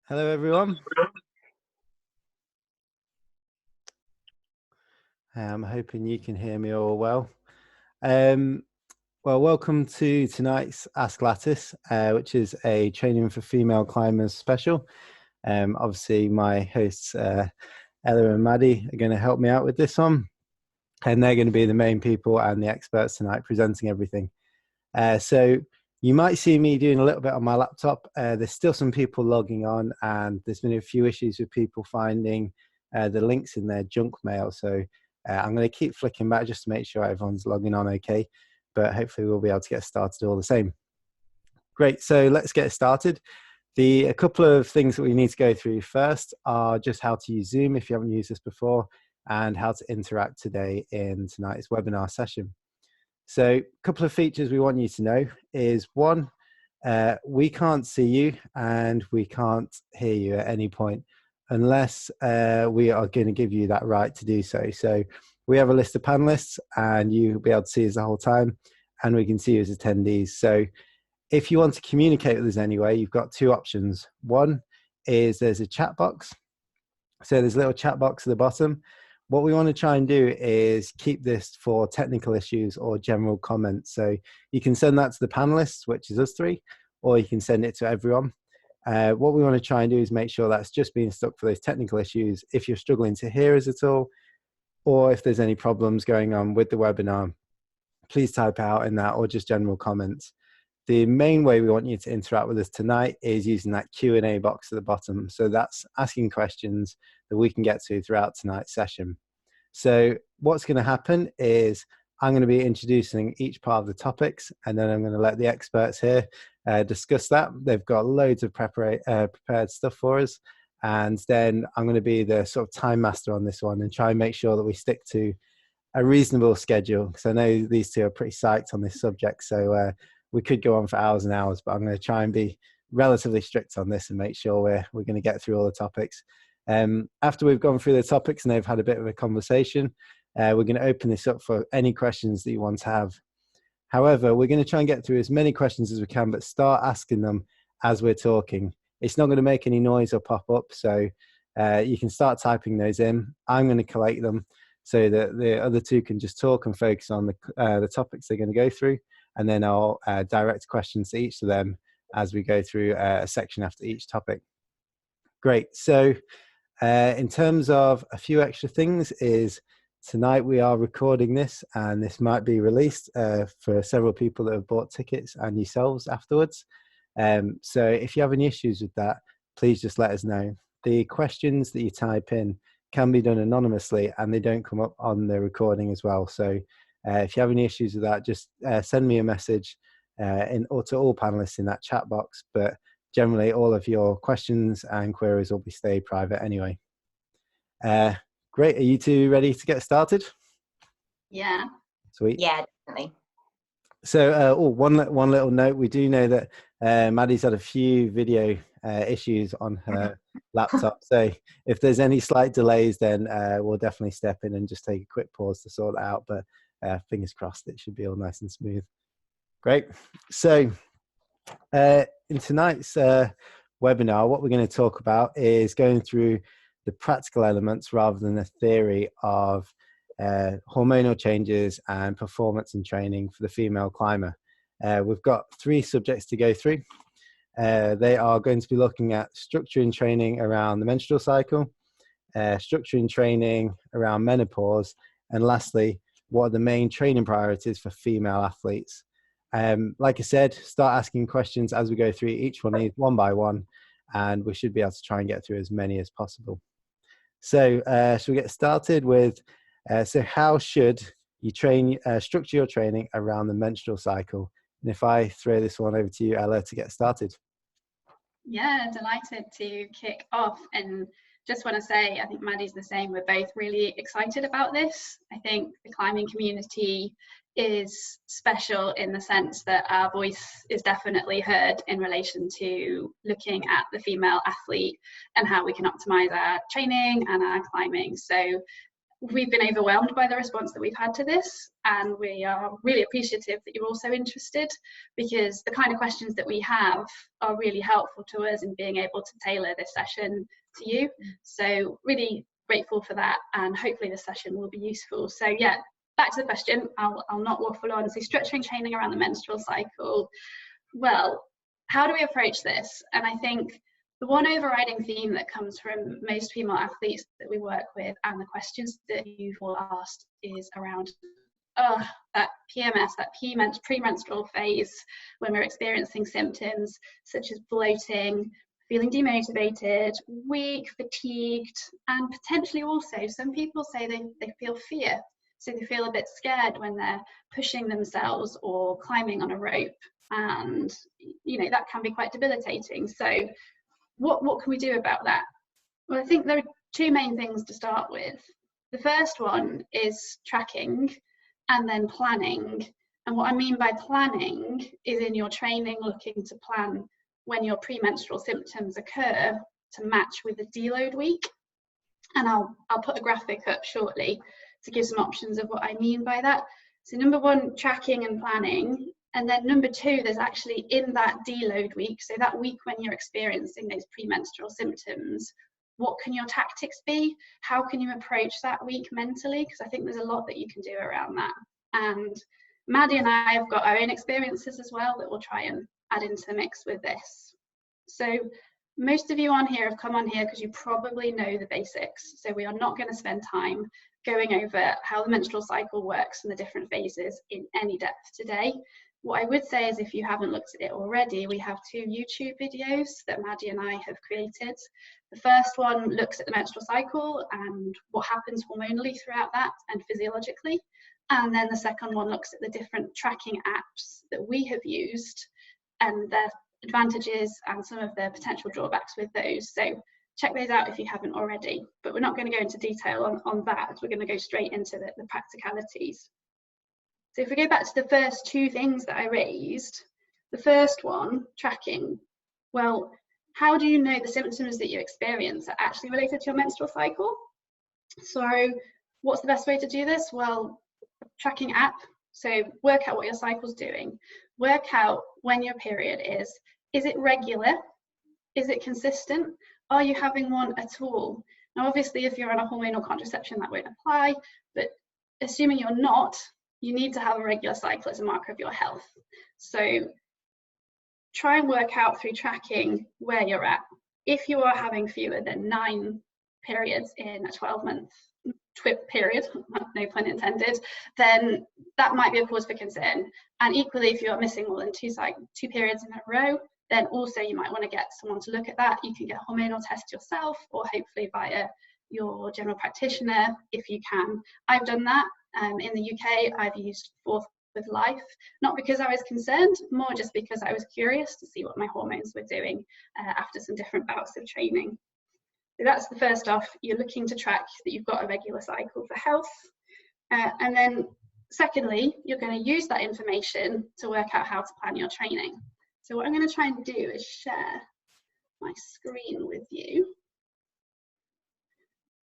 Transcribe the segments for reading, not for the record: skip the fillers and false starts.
Hello, everyone. I'm hoping you can hear me all well. Well, welcome to tonight's Ask Lattice, which is a training for female climbers special. Obviously, my hosts, Ella and Maddie, are going to help me out with this one. And they're going to be the main people and the experts tonight presenting everything. So you might see me doing a little bit on my laptop. There's still some people logging on, and there's been a few issues with people finding the links in their junk mail. So I'm going to keep flicking back just to make sure everyone's logging on okay. But hopefully we'll be able to get started all the same. Great, so let's get started. A couple of things that we need to go through first are just how to use Zoom if you haven't used this before, and how to interact today in tonight's webinar session. So a couple of features we want you to know is one, we can't see you and we can't hear you at any point unless we are going to give you that right to do so. So we have a list of panelists and you'll be able to see us the whole time, and we can see you as attendees. So if you want to communicate with us anyway, you've got two options. One is there's a chat box. So there's a little chat box at the bottom. What we want to try and do is keep this for technical issues or general comments. So you can send that to the panelists, which is us three, or you can send it to everyone. What we want to try and do is make sure that's just being stuck for those technical issues. If you're struggling to hear us at all, or if there's any problems going on with the webinar, please type out in that, or just general comments. The main way we want you to interact with us tonight is using that Q&A box at the bottom. So that's asking questions that we can get to throughout tonight's session. So what's going to happen is I'm going to be introducing each part of the topics, and then I'm going to let the experts here discuss that. They've got loads of prepared stuff for us. And then I'm going to be the sort of time master on this one and try and make sure that we stick to a reasonable schedule, because I know these two are pretty psyched on this subject. So we could go on for hours and hours, but I'm going to try and be relatively strict on this and make sure we're going to get through all the topics. After we've gone through the topics and they've had a bit of a conversation, we're going to open this up for any questions that you want to have. However, we're going to try and get through as many questions as we can, but start asking them as we're talking. It's not going to make any noise or pop up, so you can start typing those in. I'm going to collate them so that the other two can just talk and focus on the topics they're going to go through, and then I'll direct questions to each of them as we go through a section after each topic. Great. So in terms of a few extra things is tonight we are recording this, and this might be released for several people that have bought tickets and yourselves afterwards. So if you have any issues with that, please just let us know. The questions that you type in can be done anonymously, and they don't come up on the recording as well. So if you have any issues with that, just send me a message or to all panelists in that chat box. But generally, all of your questions and queries will be stayed private anyway. Great. Are you two ready to get started? Yeah. Sweet. Yeah, definitely. So one little note, we do know that Maddie's had a few video issues on her laptop. So if there's any slight delays, then we'll definitely step in and just take a quick pause to sort that out. But fingers crossed, it should be all nice and smooth. Great. So in tonight's webinar, what we're going to talk about is going through the practical elements rather than the theory of hormonal changes and performance and training for the female climber. We've got three subjects to go through. They are going to be looking at structuring training around the menstrual cycle, structuring training around menopause, and lastly, what are the main training priorities for female athletes. Like I said, start asking questions as we go through each one by one, and we should be able to try and get through as many as possible. So should we get started with, so how should you structure your training around the menstrual cycle? And if I throw this one over to you, Ella, to get started. Yeah, delighted to kick off, and just want to say I think Maddie's the same. We're both really excited about this. I think the climbing community is special in the sense that our voice is definitely heard in relation to looking at the female athlete and how we can optimize our training and our climbing. So we've been overwhelmed by the response that we've had to this, and we are really appreciative that you're also interested, because the kind of questions that we have are really helpful to us in being able to tailor this session to you. So really grateful for that, and hopefully this session will be useful. So yeah, back to the question. I'll not waffle on. So structuring training around the menstrual cycle. Well, how do we approach this? And I think the one overriding theme that comes from most female athletes that we work with, and the questions that you've all asked, is around that PMS, that premenstrual phase, when we're experiencing symptoms such as bloating, feeling demotivated, weak, fatigued, and potentially also some people say they feel fear. So they feel a bit scared when they're pushing themselves or climbing on a rope, and that can be quite debilitating. So what can we do about that? Well, I think there are two main things to start with. The first one is tracking, and then planning. And what I mean by planning is in your training looking to plan when your premenstrual symptoms occur to match with the deload week. And I'll put a graphic up shortly to give some options of what I mean by that. So number one, tracking and planning. And then number two, there's actually in that deload week, so that week when you're experiencing those premenstrual symptoms, what can your tactics be? How can you approach that week mentally? Because I think there's a lot that you can do around that. And Maddie and I have got our own experiences as well that we'll try and add into the mix with this. So most of you on here have come on here because you probably know the basics. So we are not going to spend time going over how the menstrual cycle works and the different phases in any depth today. What I would say is, if you haven't looked at it already, we have two YouTube videos that Maddie and I have created. The first one looks at the menstrual cycle and what happens hormonally throughout that and physiologically. And then the second one looks at the different tracking apps that we have used and their advantages and some of the potential drawbacks with those. So check those out if you haven't already, but we're not going to go into detail on that. We're going to go straight into the practicalities. So if we go back to the first two things that I raised, the first one, tracking. Well, how do you know the symptoms that you experience are actually related to your menstrual cycle? So what's the best way to do this? Well, tracking app. So work out what your cycle's doing. Work out when your period is. Is it regular? Is it consistent? Are you having one at all? Now, obviously, if you're on a hormonal contraception, that won't apply, but assuming you're not, you need to have a regular cycle as a marker of your health. So try and work out through tracking where you're at. If you are having fewer than 9 periods in a 12-month period, no pun intended, then that might be a cause for concern. And equally, if you're missing more than two periods in a row, then also you might want to get someone to look at that. You can get a hormonal test yourself, or hopefully via your general practitioner if you can. I've done that. In the UK, I've used Forth with Life, not because I was concerned, more just because I was curious to see what my hormones were doing after some different bouts of training. So that's the first off. You're looking to track that you've got a regular cycle for health. And then secondly, you're going to use that information to work out how to plan your training. So what I'm going to try and do is share my screen with you.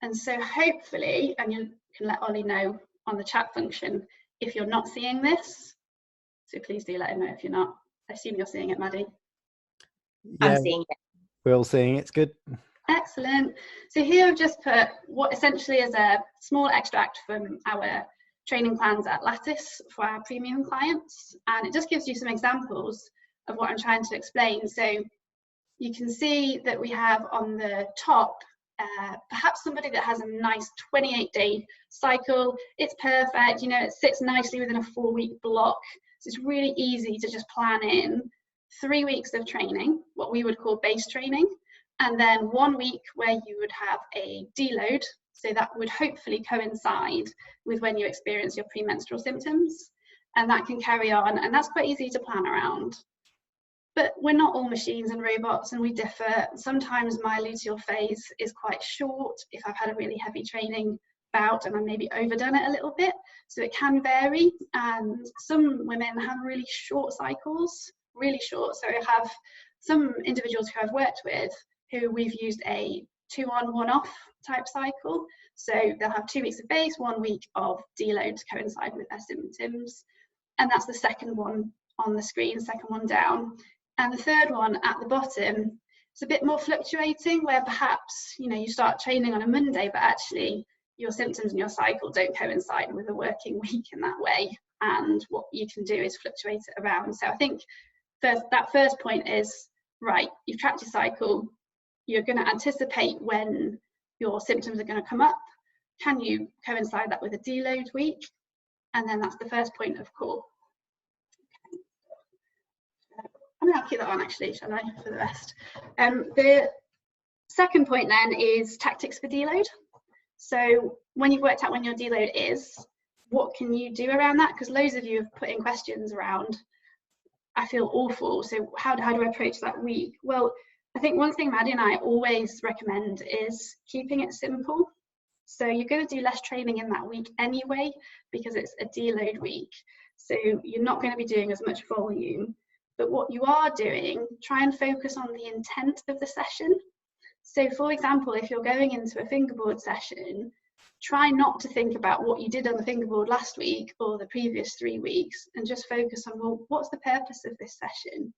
And so hopefully, and you can let Ollie know on the chat function if you're not seeing this. So please do let him know if you're not. I assume you're seeing it, Maddie. Yeah, I'm seeing it. We're all seeing it. It's good. Excellent. So here I've just put what essentially is a small extract from our training plans at Lattice for our premium clients. And it just gives you some examples of what I'm trying to explain. So you can see that we have on the top perhaps somebody that has a nice 28-day cycle. It's perfect, it sits nicely within a 4-week block. So it's really easy to just plan in 3 weeks of training, what we would call base training, and then 1 week where you would have a deload. So that would hopefully coincide with when you experience your premenstrual symptoms, and that can carry on, and that's quite easy to plan around. But we're not all machines and robots, and we differ. Sometimes my luteal phase is quite short if I've had a really heavy training bout and I maybe overdone it a little bit. So it can vary, and some women have really short cycles, really short. So I have some individuals who I've worked with who we've used a 2 on, 1 off type cycle. So they'll have 2 weeks of base, 1 week of deload to coincide with their symptoms. And that's the second one on the screen, second one down. And the third one at the bottom, it's a bit more fluctuating, where perhaps, you know, you start training on a Monday, but actually your symptoms and your cycle don't coincide with a working week in that way. And what you can do is fluctuate it around. So I think that first point is, right, you've tracked your cycle, you're going to anticipate when your symptoms are going to come up. Can you coincide that with a deload week? And then that's the first point of call. I'm going to keep that on actually, shall I, for the rest. The second point then is tactics for deload. So when you've worked out when your deload is, what can you do around that? Because loads of you have put in questions around, I feel awful, so how do I approach that week? Well, I think one thing Maddie and I always recommend is keeping it simple. So you're going to do less training in that week anyway, because it's a deload week. So you're not going to be doing as much volume. But what you are doing, try and focus on the intent of the session. So for example, if you're going into a fingerboard session, try not to think about what you did on the fingerboard last week or the previous 3 weeks, and just focus on, well, what's the purpose of this session?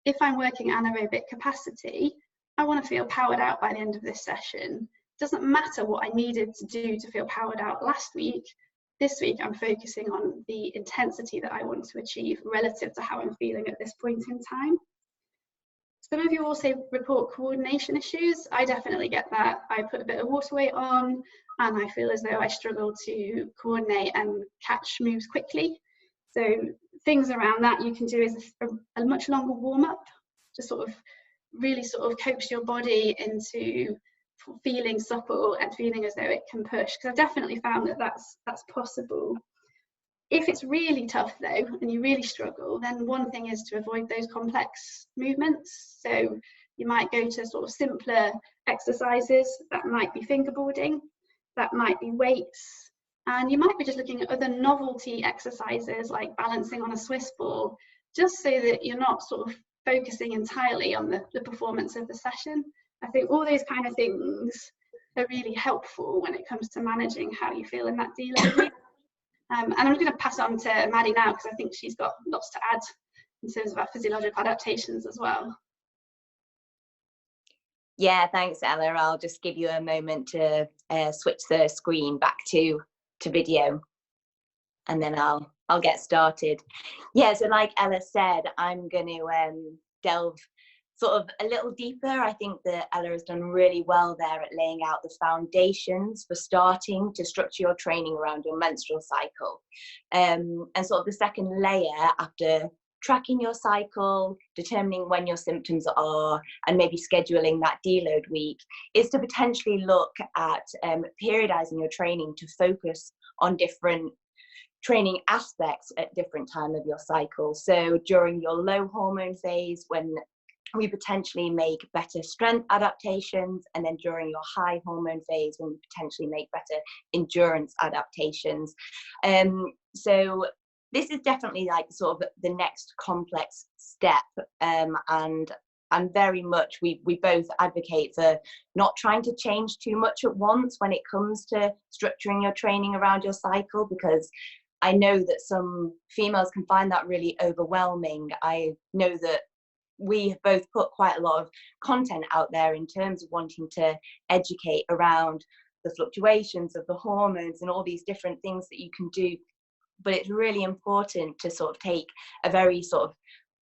If I'm working anaerobic capacity, I want to feel powered out by the end of this session. It doesn't matter what I needed to do to feel powered out last week. This week, I'm focusing on the intensity that I want to achieve relative to how I'm feeling at this point in time. Some of you also report coordination issues. I definitely get that. I put a bit of water weight on and I feel as though I struggle to coordinate and catch moves quickly. So things around that you can do is a much longer warm up to sort of really sort of coax your body into feeling supple and feeling as though it can push, because I've definitely found that that's possible. If it's really tough though and you really struggle, then one thing is to avoid those complex movements. So you might go to sort of simpler exercises. That might be fingerboarding, that might be weights, and you might be just looking at other novelty exercises like balancing on a Swiss ball, just so that you're not sort of focusing entirely on the performance of the session. I think all those kind of things are really helpful when it comes to managing how you feel in that deload week. And I'm going to pass on to Maddie now, because I think she's got lots to add in terms of our physiological adaptations as well. Yeah, thanks, Ella. I'll just give you a moment to switch the screen back to video, and then I'll get started. Yeah, so like Ella said, I'm going to delve sort of a little deeper. I think that Ella has done really well there at laying out the foundations for starting to structure your training around your menstrual cycle. And sort of the second layer, after tracking your cycle, determining when your symptoms are, and maybe scheduling that deload week, is to potentially look at periodizing your training to focus on different training aspects at different time of your cycle. So during your low hormone phase, when we potentially make better strength adaptations, and then during your high hormone phase, when we potentially make better endurance adaptations. So this is definitely like sort of the next complex step, and very much we both advocate for not trying to change too much at once when it comes to structuring your training around your cycle, because I know that some females can find that really overwhelming. I know that we have both put quite a lot of content out there in terms of wanting to educate around the fluctuations of the hormones and all these different things that you can do. But it's really important to sort of take a very sort of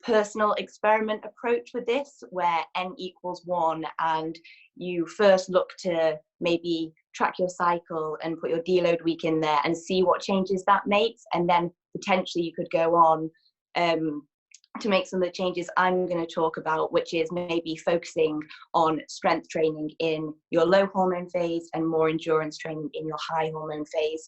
personal experiment approach with this, where n equals 1, and you first look to maybe track your cycle and put your deload week in there and see what changes that makes, and then potentially you could go on to make some of the changes I'm going to talk about, which is maybe focusing on strength training in your low hormone phase and more endurance training in your high hormone phase.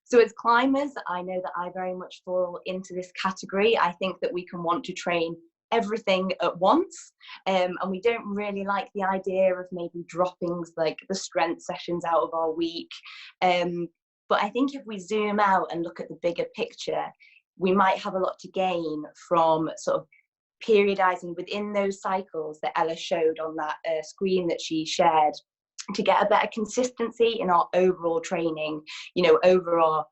So as climbers, I know that I very much fall into this category. I think that we can want to train everything at once, and we don't really like the idea of maybe dropping like the strength sessions out of our week. But I think if we zoom out and look at the bigger picture, we might have a lot to gain from sort of periodizing within those cycles that Ella showed on that screen that she shared, to get a better consistency in our overall training, you know, over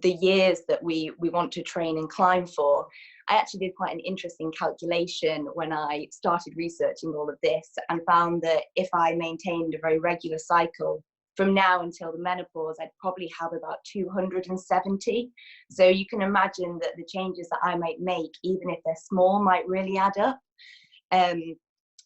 the years that we want to train and climb for. I actually did quite an interesting calculation when I started researching all of this, and found that if I maintained a very regular cycle from now until the menopause, I'd probably have about 270. So you can imagine that the changes that I might make, even if they're small, might really add up.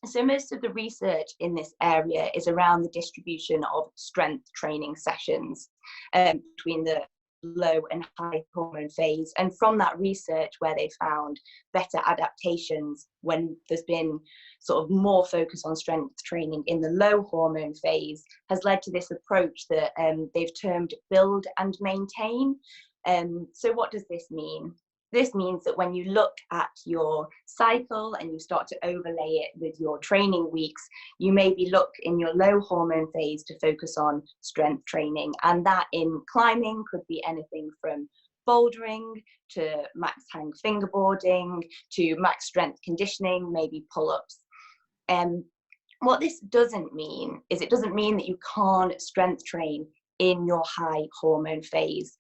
So most of the research in this area is around the distribution of strength training sessions between the low and high hormone phase. And from that research, where they found better adaptations when there's been sort of more focus on strength training in the low hormone phase, has led to this approach that they've termed build and maintain. So what does this mean? This means that when you look at your cycle and you start to overlay it with your training weeks, you maybe look in your low hormone phase to focus on strength training. And that in climbing could be anything from bouldering to max hang fingerboarding to max strength conditioning, maybe pull-ups. What this doesn't mean is, it doesn't mean that you can't strength train in your high hormone phase.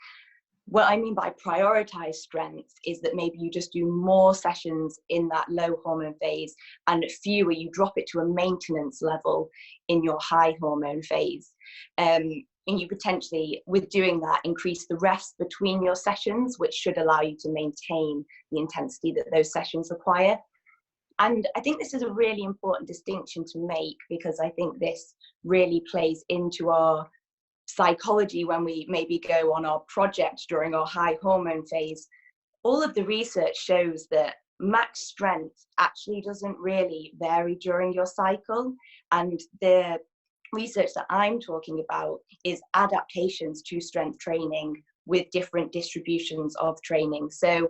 What I mean by prioritize strength is that maybe you just do more sessions in that low hormone phase and fewer, you drop it to a maintenance level in your high hormone phase. And you potentially, with doing that, increase the rest between your sessions, which should allow you to maintain the intensity that those sessions require. And I think this is a really important distinction to make, because I think this really plays into our psychology when we maybe go on our project during our high hormone phase. All of the research shows that max strength actually doesn't really vary during your cycle, and the research that I'm talking about is adaptations to strength training with different distributions of training. So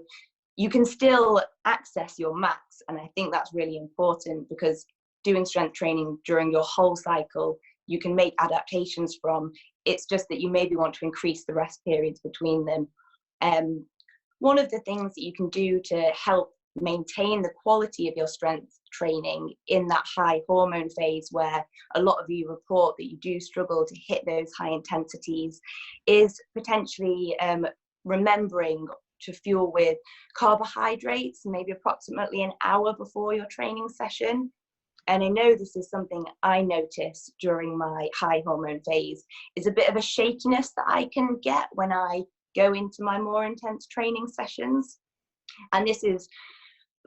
you can still access your max, and I think that's really important, because doing strength training during your whole cycle, you can make adaptations from. It's just that you maybe want to increase the rest periods between them. One of the things that you can do to help maintain the quality of your strength training in that high hormone phase, where a lot of you report that you do struggle to hit those high intensities, is potentially remembering to fuel with carbohydrates, maybe approximately an hour before your training session. And I know this is something I notice during my high hormone phase, is a bit of a shakiness that I can get when I go into my more intense training sessions. And this is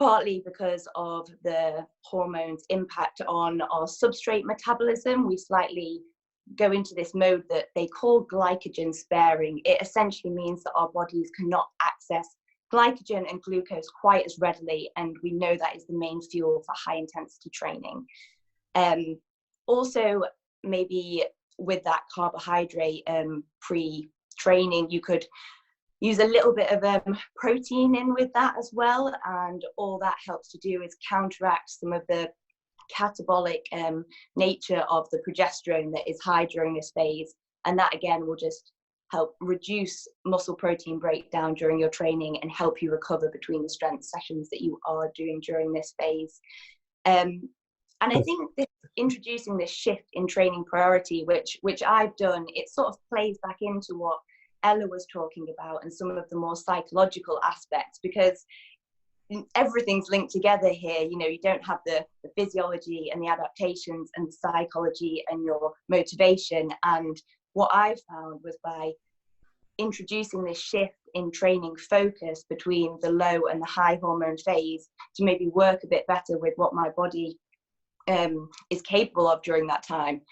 partly because of the hormones' impact on our substrate metabolism. We slightly go into this mode that they call glycogen sparing. It essentially means that our bodies cannot access glycogen and glucose quite as readily, and we know that is the main fuel for high intensity training. Also, maybe with that carbohydrate pre-training, you could use a little bit of protein in with that as well, and all that helps to do is counteract some of the catabolic nature of the progesterone that is high during this phase, and that again will just help reduce muscle protein breakdown during your training and help you recover between the strength sessions that you are doing during this phase. And I think this, introducing this shift in training priority, which I've done, it sort of plays back into what Ella was talking about and some of the more psychological aspects, because everything's linked together here. You know, you don't have the physiology and the adaptations and the psychology and your motivation. And what I found was by introducing this shift in training focus between the low and the high hormone phase to maybe work a bit better with what my body is capable of during that time,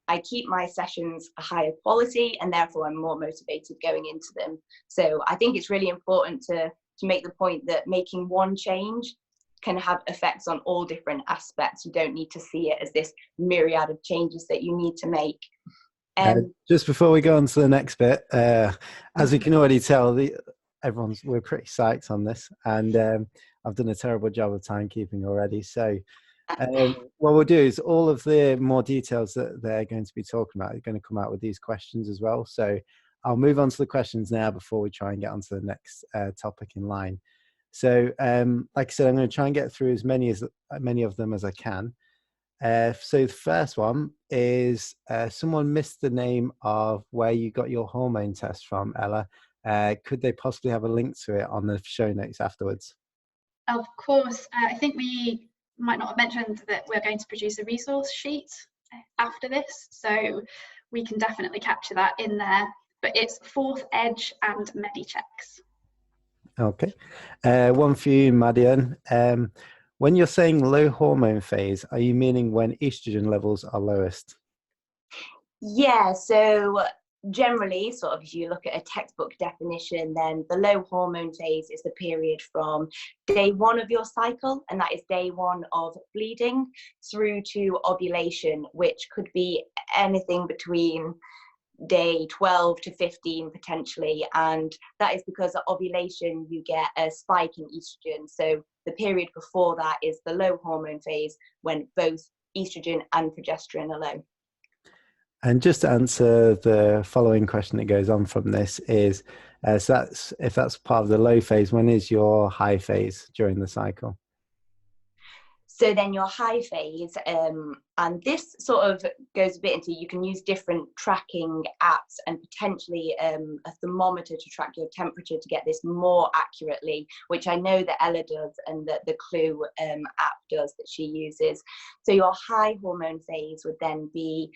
I keep my sessions a higher quality, and therefore I'm more motivated going into them. So I think it's really important to make the point that making one change can have effects on all different aspects. You don't need to see it as this myriad of changes that you need to make. Just before we go on to the next bit, as we can already tell, we're pretty psyched on this, and I've done a terrible job of timekeeping already. So what we'll do is all of the more details that they're going to be talking about are going to come out with these questions as well. So I'll move on to the questions now before we try and get onto the next topic in line. So, like I said, I'm going to try and get through as many of them as I can. So the first one is someone missed the name of where you got your hormone test from, Ella. Could they possibly have a link to it on the show notes afterwards? Of course. I think we might not have mentioned that we're going to produce a resource sheet after this, so we can definitely capture that in there. But it's Fourth Edge and MediChecks. Okay. One for you, Madian. When you're saying low hormone phase, are you meaning when estrogen levels are lowest? Yeah, so generally, sort of, if you look at a textbook definition, then the low hormone phase is the period from day 1 of your cycle, and that is day 1 of bleeding, through to ovulation, which could be anything between day 12 to 15 potentially. And that is because at ovulation you get a spike in estrogen. So the period before that is the low hormone phase, when both estrogen and progesterone are low. And just to answer the following question that goes on from this is, so if that's part of the low phase, when is your high phase during the cycle? So then your high phase, and this sort of goes a bit into, you can use different tracking apps and potentially a thermometer to track your temperature to get this more accurately, which I know that Ella does and that the Clue app does that she uses. So your high hormone phase would then be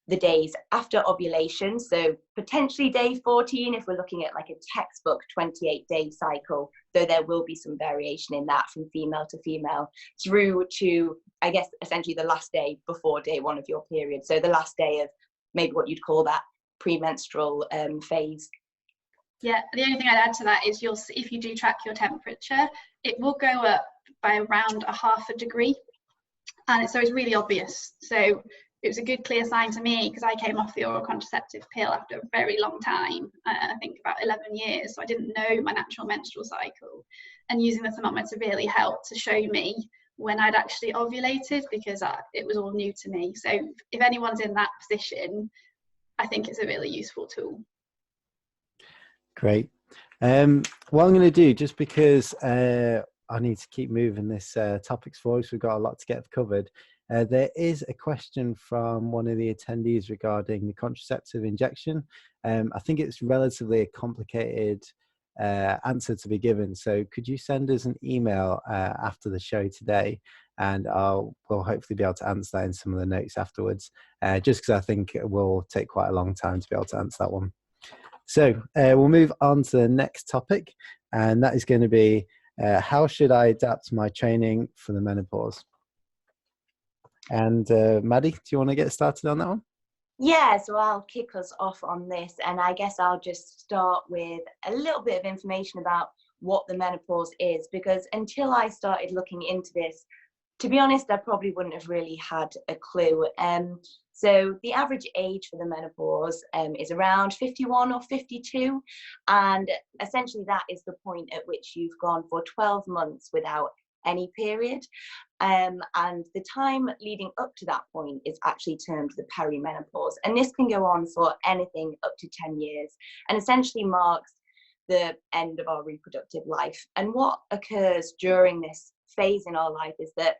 the days after ovulation, so potentially day 14 if we're looking at like a textbook 28-day cycle, though there will be some variation in that from female to female, through to, I guess, essentially the last day before day 1 of your period. So the last day of maybe what you'd call that premenstrual phase. Yeah, the only thing I'd add to that is if you do track your temperature, it will go up by around 0.5 degree, and so it's really obvious. So it was a good clear sign to me, because I came off the oral contraceptive pill after a very long time, I think about 11 years, so I didn't know my natural menstrual cycle, and using the thermometer really helped to show me when I'd actually ovulated, because it was all new to me. So if anyone's in that position, I think it's a really useful tool. Great. What I'm going to do, just because I need to keep moving this topics forward, so we've got a lot to get covered. There is a question from one of the attendees regarding the contraceptive injection. I think it's relatively a complicated answer to be given. So could you send us an email after the show today, and we'll hopefully be able to answer that in some of the notes afterwards, just because I think it will take quite a long time to be able to answer that one. So we'll move on to the next topic, and that is going to be how should I adapt my training for the menopause? And Maddie, do you want to get started on that one? Yeah, so I'll kick us off on this, and I guess I'll just start with a little bit of information about what the menopause is, because until I started looking into this, to be honest, I probably wouldn't have really had a clue. So the average age for the menopause is around 51 or 52, and essentially that is the point at which you've gone for 12 months without any period, and the time leading up to that point is actually termed the perimenopause, and this can go on for anything up to 10 years and essentially marks the end of our reproductive life. And what occurs during this phase in our life is that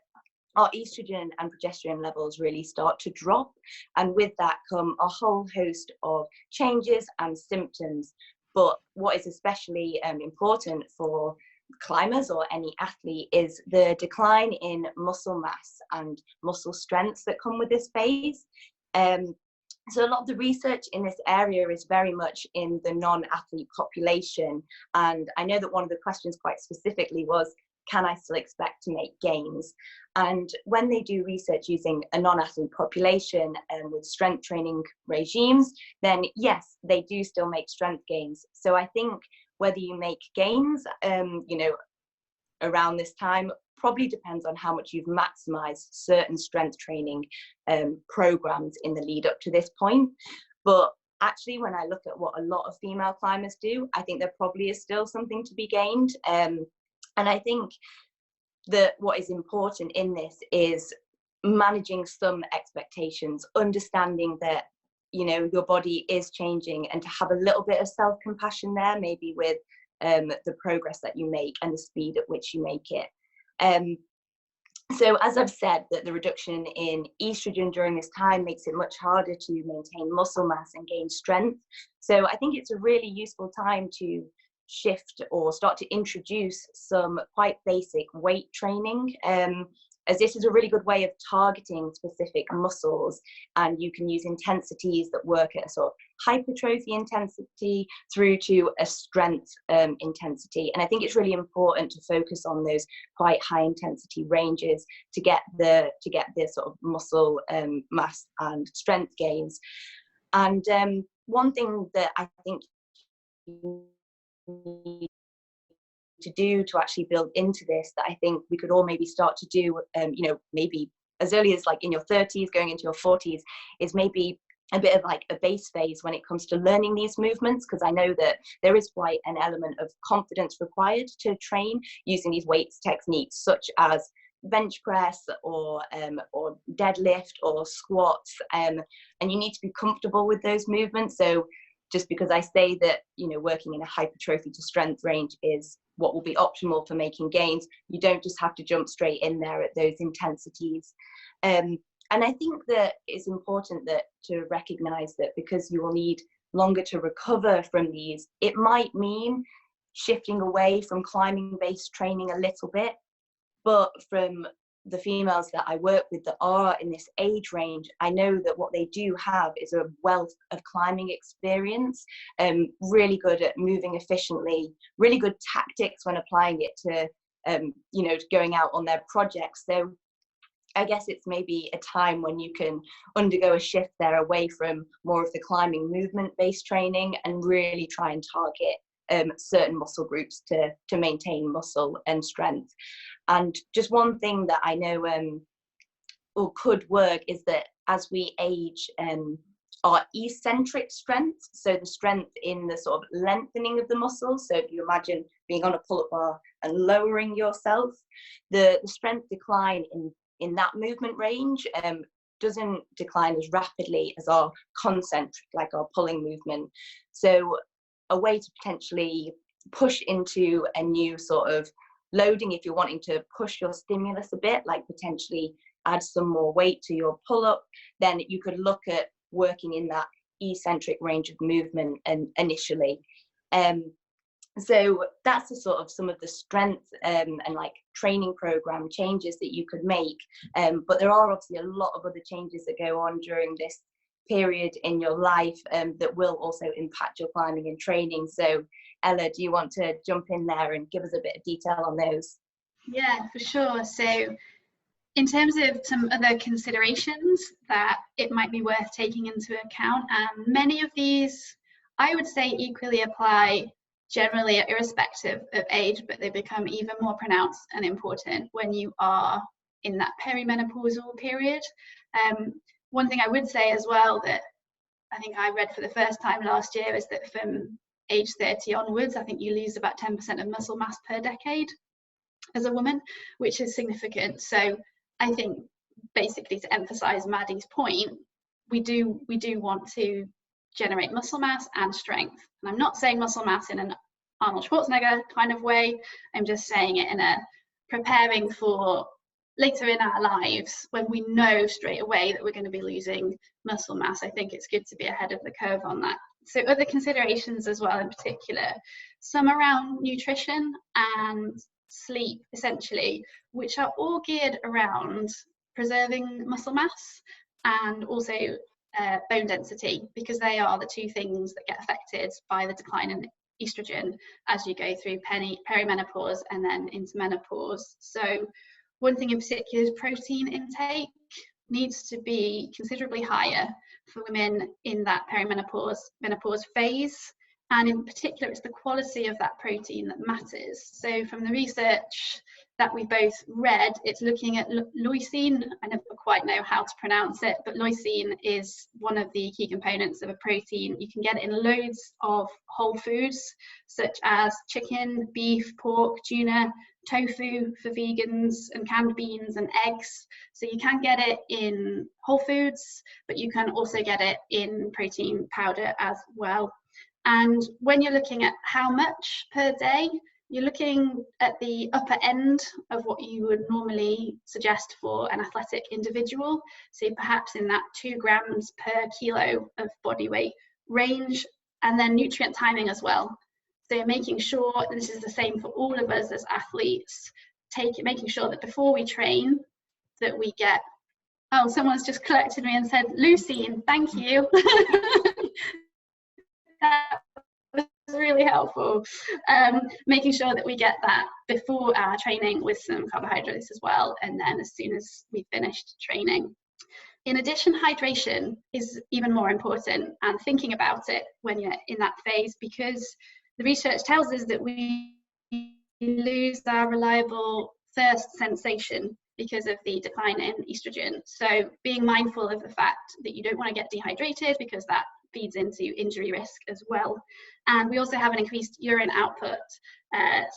our estrogen and progesterone levels really start to drop, and with that come a whole host of changes and symptoms. But what is especially important for climbers or any athlete is the decline in muscle mass and muscle strength that come with this phase. So a lot of the research in this area is very much in the non-athlete population, and I know that one of the questions quite specifically was, can I still expect to make gains? And when they do research using a non-athlete population with strength training regimes, then yes, they do still make strength gains. So I think whether you make gains, around this time probably depends on how much you've maximized certain strength training programs in the lead up to this point. But actually, when I look at what a lot of female climbers do, I think there probably is still something to be gained. And I think that what is important in this is managing some expectations, understanding that, your body is changing, and to have a little bit of self-compassion there, maybe with the progress that you make and the speed at which you make it. So as I've said, that the reduction in estrogen during this time makes it much harder to maintain muscle mass and gain strength. So I think it's a really useful time to shift or start to introduce some quite basic weight training, as this is a really good way of targeting specific muscles, and you can use intensities that work at a sort of hypertrophy intensity through to a strength intensity. And I think it's really important to focus on those quite high intensity ranges to get the sort of muscle mass and strength gains. And one thing that I think you need to do to actually build into this, that I think we could all maybe start to do, maybe as early as like in your 30s going into your 40s, is maybe a bit of like a base phase when it comes to learning these movements, because I know that there is quite an element of confidence required to train using these weights techniques, such as bench press or deadlift or squats, and you need to be comfortable with those movements. So just because I say that, working in a hypertrophy to strength range is what will be optimal for making gains, you don't just have to jump straight in there at those intensities. And I think that it's important to recognize that because you will need longer to recover from these, it might mean shifting away from climbing-based training a little bit. But from the females that I work with that are in this age range, I know that what they do have is a wealth of climbing experience, really good at moving efficiently, really good tactics when applying it to, going out on their projects. So I guess it's maybe a time when you can undergo a shift there away from more of the climbing movement-based training and really try and target certain muscle groups to maintain muscle and strength. And just one thing that I know or could work is that as we age, our eccentric strength, so the strength in the sort of lengthening of the muscles, so if you imagine being on a pull-up bar and lowering yourself, the strength decline in that movement range doesn't decline as rapidly as our concentric, like our pulling movement. So a way to potentially push into a new sort of loading, if you're wanting to push your stimulus a bit, like potentially add some more weight to your pull-up, then you could look at working in that eccentric range of movement and initially. So that's the sort of some of the strength and like training program changes that you could make. But there are obviously a lot of other changes that go on during this period in your life that will also impact your climbing and training. So Ella, do you want to jump in there and give us a bit of detail on those? Yeah, for sure. So in terms of some other considerations that it might be worth taking into account, many of these I would say equally apply generally irrespective of age, but they become even more pronounced and important when you are in that perimenopausal period. One thing I would say as well that I think I read for the first time last year is that from age 30 onwards, I think you lose about 10% of muscle mass per decade as a woman, which is significant. So I think basically to emphasize Maddie's point, we do want to generate muscle mass and strength. And I'm not saying muscle mass in an Arnold Schwarzenegger kind of way. I'm just saying it in a preparing for later in our lives when we know straight away that we're going to be losing muscle mass. I think it's good to be ahead of the curve on that. So other considerations as well, in particular, some around nutrition and sleep, essentially, which are all geared around preserving muscle mass and also bone density, because they are the two things that get affected by the decline in estrogen as you go through perimenopause and then into menopause. So one thing in particular is protein intake needs to be considerably higher for women in that menopause phase, and in particular it's the quality of that protein that matters. So from the research that we both read, it's looking at leucine. I never quite know how to pronounce it, but leucine is one of the key components of a protein. You can get it in loads of whole foods such as chicken, beef, pork, tuna, tofu for vegans, and canned beans and eggs. So you can get it in whole foods, but you can also get it in protein powder as well. And when you're looking at how much per day, you're looking at the upper end of what you would normally suggest for an athletic individual. So perhaps in that 2 grams per kilo of body weight range, and then nutrient timing as well. So making sure, and this is the same for all of us as athletes, making sure that before we train that we get, oh, someone's just corrected me and said leucine, thank you. That was really helpful. Making sure that we get that before our training with some carbohydrates as well, and then as soon as we've finished training. In addition, hydration is even more important, and thinking about it when you're in that phase, because the research tells us that we lose our reliable thirst sensation because of the decline in estrogen. So being mindful of the fact that you don't want to get dehydrated, because that feeds into injury risk as well. And we also have an increased urine output.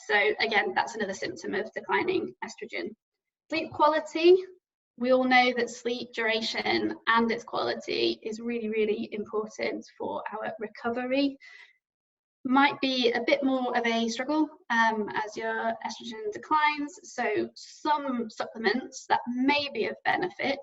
So again, that's another symptom of declining estrogen. Sleep quality. We all know that sleep duration and its quality is really, really important for our recovery. Might be a bit more of a struggle as your estrogen declines. So some supplements that may be of benefit.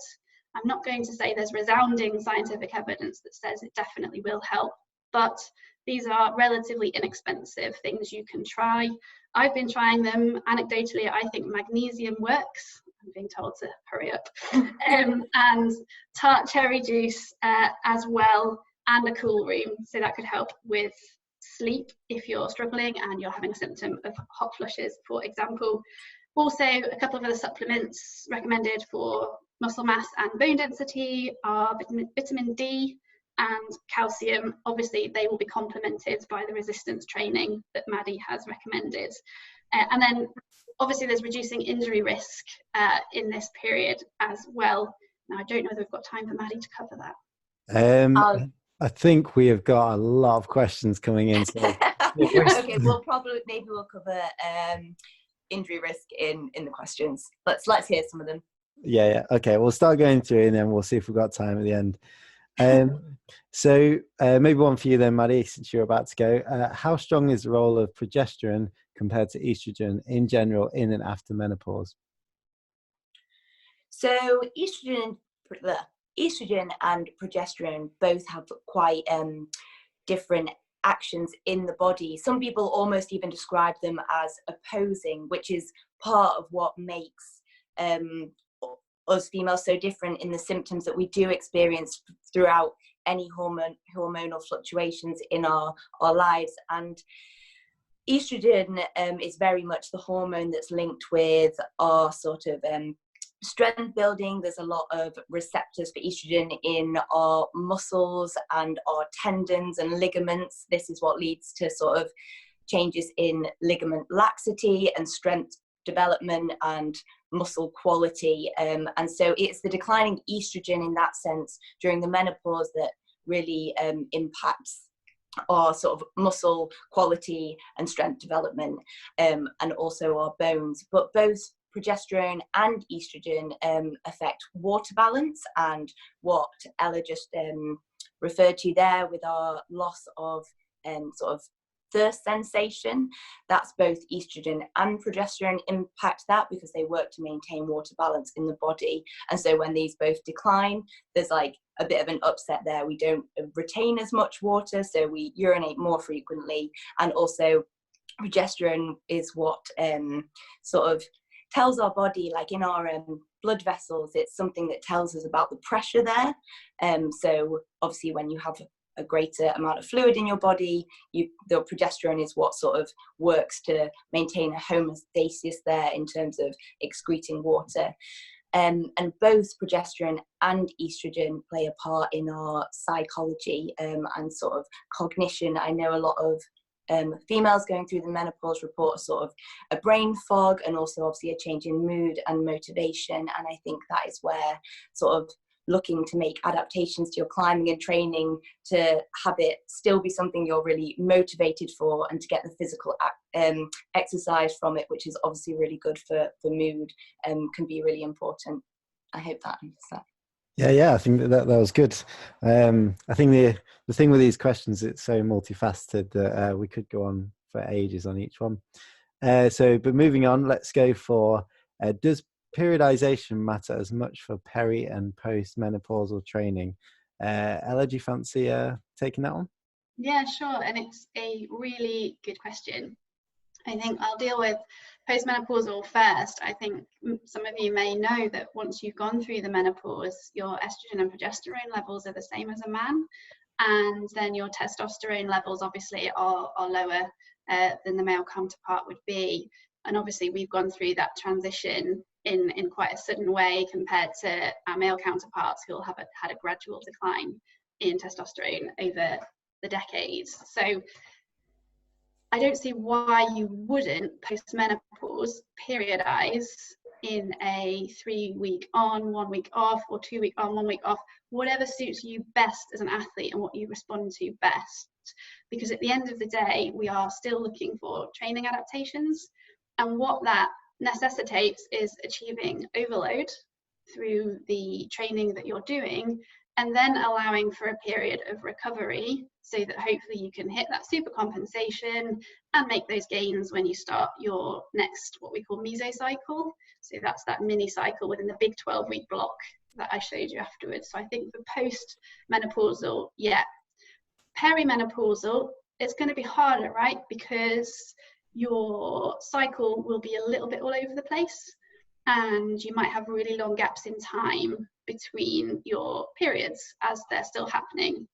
I'm not going to say there's resounding scientific evidence that says it definitely will help, but these are relatively inexpensive things you can try. I've been trying them. Anecdotally, I think magnesium works. I'm being told to hurry up. And tart cherry juice as well, and a cool room. So that could help with sleep if you're struggling and you're having a symptom of hot flushes, for example. Also, a couple of other supplements recommended for muscle mass and bone density are vitamin D and calcium. Obviously, they will be complemented by the resistance training that Maddie has recommended. And then obviously there's reducing injury risk in this period as well. Now, I don't know whether we've got time for Maddie to cover that. I think we have got a lot of questions coming in. So okay, we'll cover injury risk in the questions. Let's hear some of them. Yeah. Okay, we'll start going through and then we'll see if we've got time at the end. So maybe one for you then, Maddie, since you're about to go. How strong is the role of progesterone compared to estrogen in general in and after menopause? So estrogen and progesterone both have quite different actions in the body. Some people almost even describe them as opposing, which is part of what makes us females so different in the symptoms that we do experience throughout any hormonal fluctuations in our lives. And estrogen is very much the hormone that's linked with our sort of strength building. There's a lot of receptors for estrogen in our muscles and our tendons and ligaments. This is what leads to sort of changes in ligament laxity and strength development and muscle quality. And so it's the declining estrogen in that sense during the menopause that really impacts our sort of muscle quality and strength development, and also our bones. But both progesterone and estrogen affect water balance, and what Ella just referred to there with our loss of sort of thirst sensation. That's both estrogen and progesterone impact that, because they work to maintain water balance in the body. And so when these both decline, there's like a bit of an upset there. We don't retain as much water, so we urinate more frequently. And also progesterone is what sort of tells our body, like in our blood vessels, it's something that tells us about the pressure there. So obviously when you have a greater amount of fluid in your body, the progesterone is what sort of works to maintain a homeostasis there in terms of excreting water. And both progesterone and estrogen play a part in our psychology and sort of cognition. I know a lot of females going through the menopause report a sort of a brain fog, and also obviously a change in mood and motivation. And I think that is where sort of looking to make adaptations to your climbing and training to have it still be something you're really motivated for, and to get the physical exercise from it, which is obviously really good for mood, can be really important. I hope that answers that. Yeah, I think that was good. I think the thing with these questions, it's so multifaceted that we could go on for ages on each one. But moving on, let's go for does periodization matter as much for peri and post-menopausal training? Ella, do you fancy taking that one? Yeah, sure. And it's a really good question. I think I'll deal with postmenopausal first. I think some of you may know that once you've gone through the menopause, your estrogen and progesterone levels are the same as a man. And then your testosterone levels obviously are lower than the male counterpart would be. And obviously we've gone through that transition in quite a sudden way compared to our male counterparts who will have had a gradual decline in testosterone over the decades. So I don't see why you wouldn't post-menopause periodize in a 3-week on, 1 week off, or 2-week on, 1 week off, whatever suits you best as an athlete and what you respond to best. Because at the end of the day, we are still looking for training adaptations. And what that necessitates is achieving overload through the training that you're doing, and then allowing for a period of recovery so that hopefully you can hit that super compensation and make those gains when you start your next, what we call mesocycle. So that's that mini cycle within the big 12-week block that I showed you afterwards. So I think for post-menopausal, yeah. Perimenopausal, it's going to be harder, right? Because your cycle will be a little bit all over the place, and you might have really long gaps in time between your periods as they're still happening.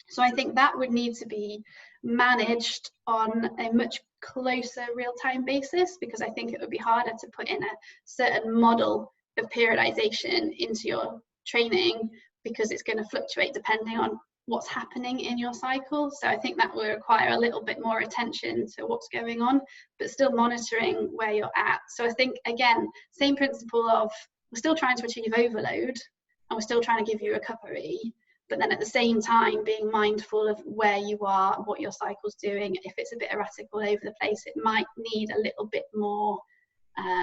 So I think that would need to be managed on a much closer real-time basis, because I think it would be harder to put in a certain model of periodization into your training, because it's going to fluctuate depending on what's happening in your cycle. So I think that will require a little bit more attention to what's going on, but still monitoring where you're at. So I think, again, same principle of we're still trying to achieve overload and we're still trying to give you recovery, but then at the same time being mindful of where you are, what your cycle's doing. If it's a bit erratic all over the place, it might need a little bit more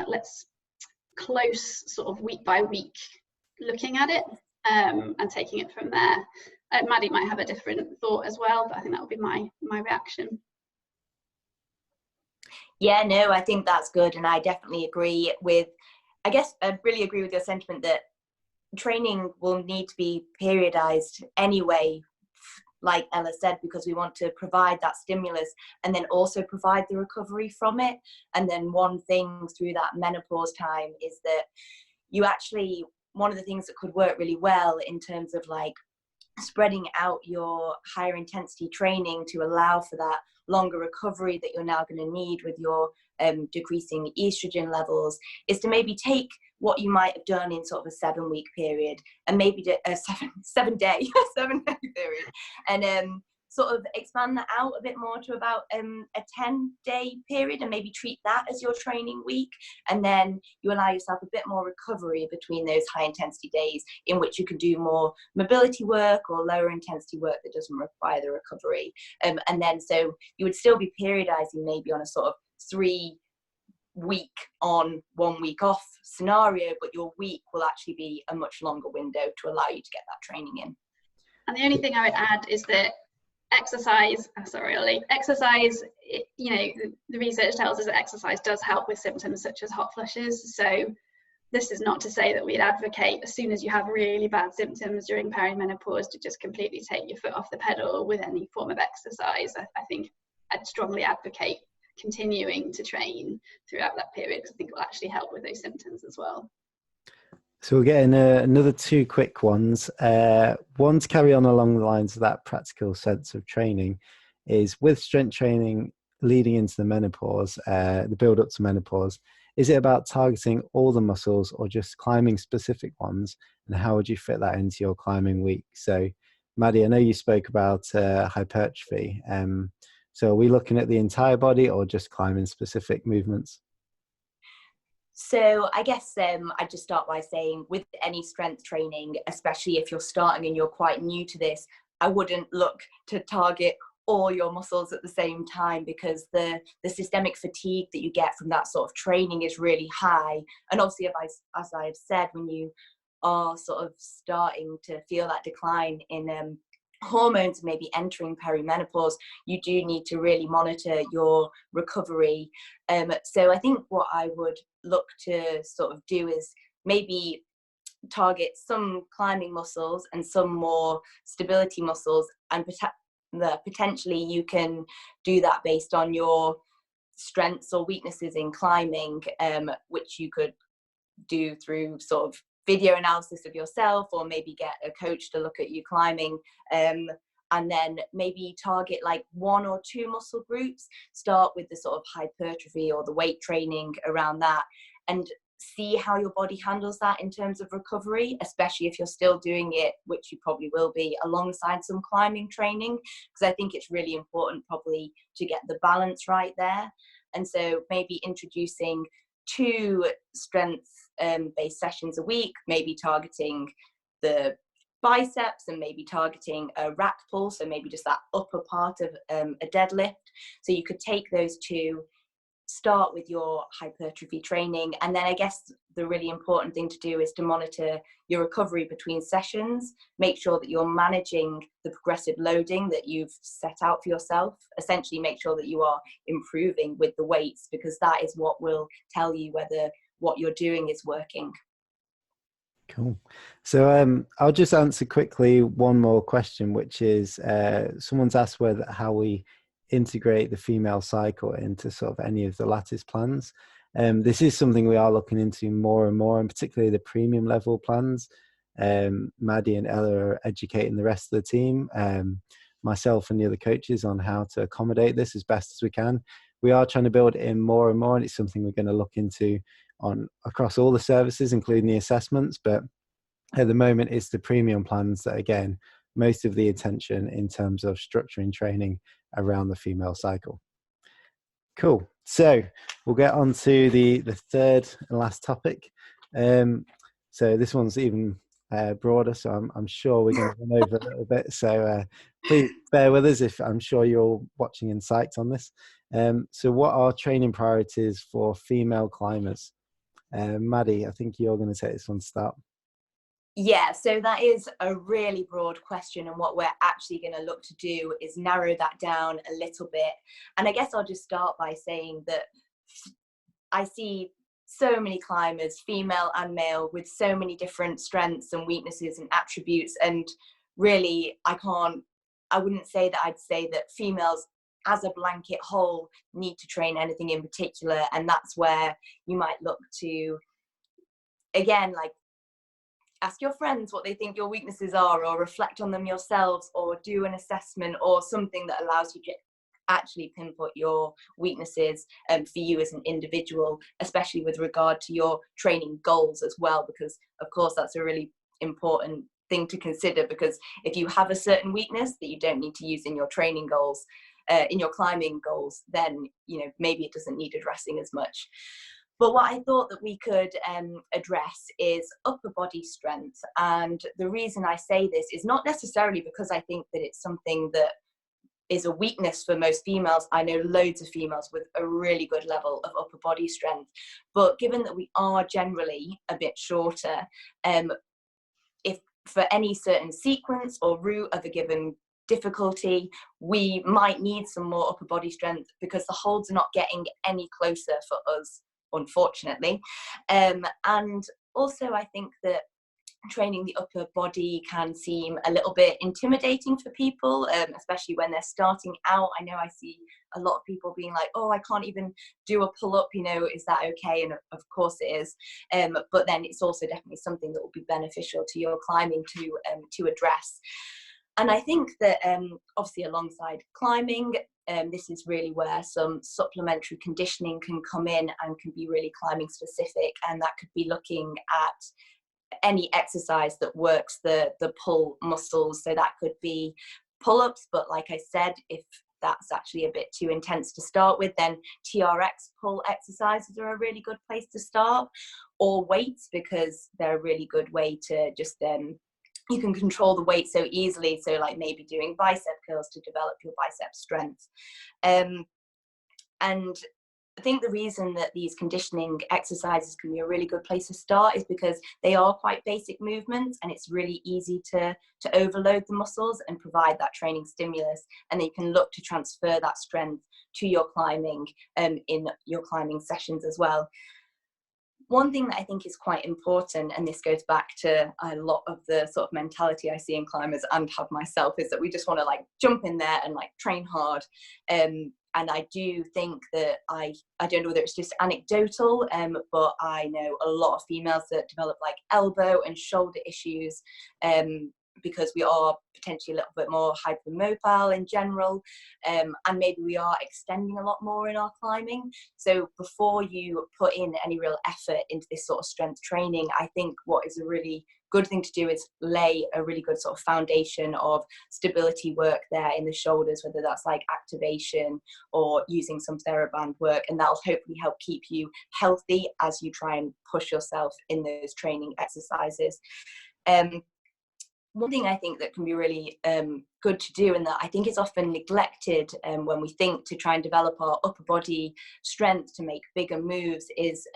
let's close sort of week by week looking at it, and taking it from there. Maddie might have a different thought as well, but I think that would be my reaction. Yeah, no, I think that's good. And I definitely agree with, I guess I really agree with your sentiment that training will need to be periodized anyway, like Ella said, because we want to provide that stimulus and then also provide the recovery from it. And then one thing through that menopause time is that you actually, one of the things that could work really well in terms of like spreading out your higher intensity training to allow for that longer recovery that you're now going to need with your decreasing estrogen levels, is to maybe take what you might have done in sort of a 7-week period and maybe a 7-day period, and sort of expand that out a bit more to about a 10-day period, and maybe treat that as your training week. And then you allow yourself a bit more recovery between those high intensity days in which you can do more mobility work or lower intensity work that doesn't require the recovery. And then so you would still be periodizing maybe on a sort of 3-week on, 1 week off scenario, but your week will actually be a much longer window to allow you to get that training in. And the only thing I would add is that exercise, you know, the research tells us that exercise does help with symptoms such as hot flushes. So this is not to say that we'd advocate as soon as you have really bad symptoms during perimenopause to just completely take your foot off the pedal with any form of exercise. I think I'd strongly advocate continuing to train throughout that period, because I think it will actually help with those symptoms as well. So we're getting another 2 quick ones. One to carry on along the lines of that practical sense of training is, with strength training leading into the menopause, the build up to menopause, is it about targeting all the muscles or just climbing specific ones? And how would you fit that into your climbing week? So Maddie, I know you spoke about hypertrophy. So are we looking at the entire body or just climbing specific movements? So I guess I'd just start by saying, with any strength training, especially if you're starting and you're quite new to this, I wouldn't look to target all your muscles at the same time, because the systemic fatigue that you get from that sort of training is really high. And obviously, as I've said, when you are sort of starting to feel that decline in hormones, maybe entering perimenopause, you do need to really monitor your recovery. So I think what I would look to sort of do is maybe target some climbing muscles and some more stability muscles, and potentially you can do that based on your strengths or weaknesses in climbing, which you could do through sort of video analysis of yourself, or maybe get a coach to look at you climbing, and then maybe target like 1 or 2 muscle groups. Start with the sort of hypertrophy or the weight training around that, and see how your body handles that in terms of recovery, especially if you're still doing it, which you probably will be, alongside some climbing training, because I think it's really important probably to get the balance right there. And so maybe introducing 2 strength based sessions a week, maybe targeting the biceps and maybe targeting a rack pull, so maybe just that upper part of a deadlift. So you could take those 2, start with your hypertrophy training, and then I guess the really important thing to do is to monitor your recovery between sessions. Make sure that you're managing the progressive loading that you've set out for yourself. Essentially make sure that you are improving with the weights, because that is what will tell you whether what you're doing is working. Cool. So I'll just answer quickly one more question, which is someone's asked how we integrate the female cycle into sort of any of the Lattice plans. This is something we are looking into more and more, and particularly the premium level plans. Maddie and Ella are educating the rest of the team, myself and the other coaches, on how to accommodate this as best as we can. We are trying to build it in more and more, and it's something we're going to look into across all the services, including the assessments. But at the moment, it's the premium plans that, again, most of the attention in terms of structuring training around the female cycle. Cool. So we'll get on to the third and last topic. So this one's even broader, so I'm sure we're going to run over a little bit. So please bear with us if I'm sure you're watching in psyched on this. So what are training priorities for female climbers? Maddie, I think you're going to take this one to start. Yeah, so that is a really broad question, and what we're actually going to look to do is narrow that down a little bit. And I guess I'll just start by saying that I see so many climbers, female and male, with so many different strengths and weaknesses and attributes, and really I wouldn't say that I'd say that females as a blanket whole need to train anything in particular. And that's where you might look to, again, like, ask your friends what they think your weaknesses are, or reflect on them yourselves, or do an assessment or something that allows you to actually pinpoint your weaknesses for you as an individual, especially with regard to your training goals as well, because of course that's a really important thing to consider, because if you have a certain weakness that you don't need to use in your training goals, in your climbing goals, then maybe it doesn't need addressing as much. But what I thought that we could address is upper body strength. And the reason I say this is not necessarily because I think that it's something that is a weakness for most females. I know loads of females with a really good level of upper body strength. But given that we are generally a bit shorter, if for any certain sequence or route of a given difficulty, we might need some more upper body strength, because the holds are not getting any closer for us, unfortunately. And also I think that training the upper body can seem a little bit intimidating for people, especially when they're starting out. I know I see a lot of people being like, oh, I can't even do a pull-up, is that okay? And of course it is, but then it's also definitely something that will be beneficial to your climbing to address. And I think that obviously alongside climbing, this is really where some supplementary conditioning can come in and can be really climbing specific. And that could be looking at any exercise that works the pull muscles. So that could be pull-ups, but like I said, if that's actually a bit too intense to start with, then TRX pull exercises are a really good place to start, or weights, because they're a really good way to just you can control the weight so easily. So like maybe doing bicep curls to develop your bicep strength. And I think the reason that these conditioning exercises can be a really good place to start is because they are quite basic movements, and it's really easy to overload the muscles and provide that training stimulus, and then you can look to transfer that strength to your climbing in your climbing sessions as well. One thing that I think is quite important, and this goes back to a lot of the sort of mentality I see in climbers and have myself, is that we just want to like jump in there and like train hard. And I do think that I don't know whether it's just anecdotal, but I know a lot of females that develop like elbow and shoulder issues because we are potentially a little bit more hypermobile in general, and maybe we are extending a lot more in our climbing. So before you put in any real effort into this sort of strength training, I think what is a really good thing to do is lay a really good sort of foundation of stability work there in the shoulders, whether that's like activation or using some TheraBand work, and that'll hopefully help keep you healthy as you try and push yourself in those training exercises. One thing I think that can be really good to do, and that I think is often neglected when we think to try and develop our upper body strength to make bigger moves, is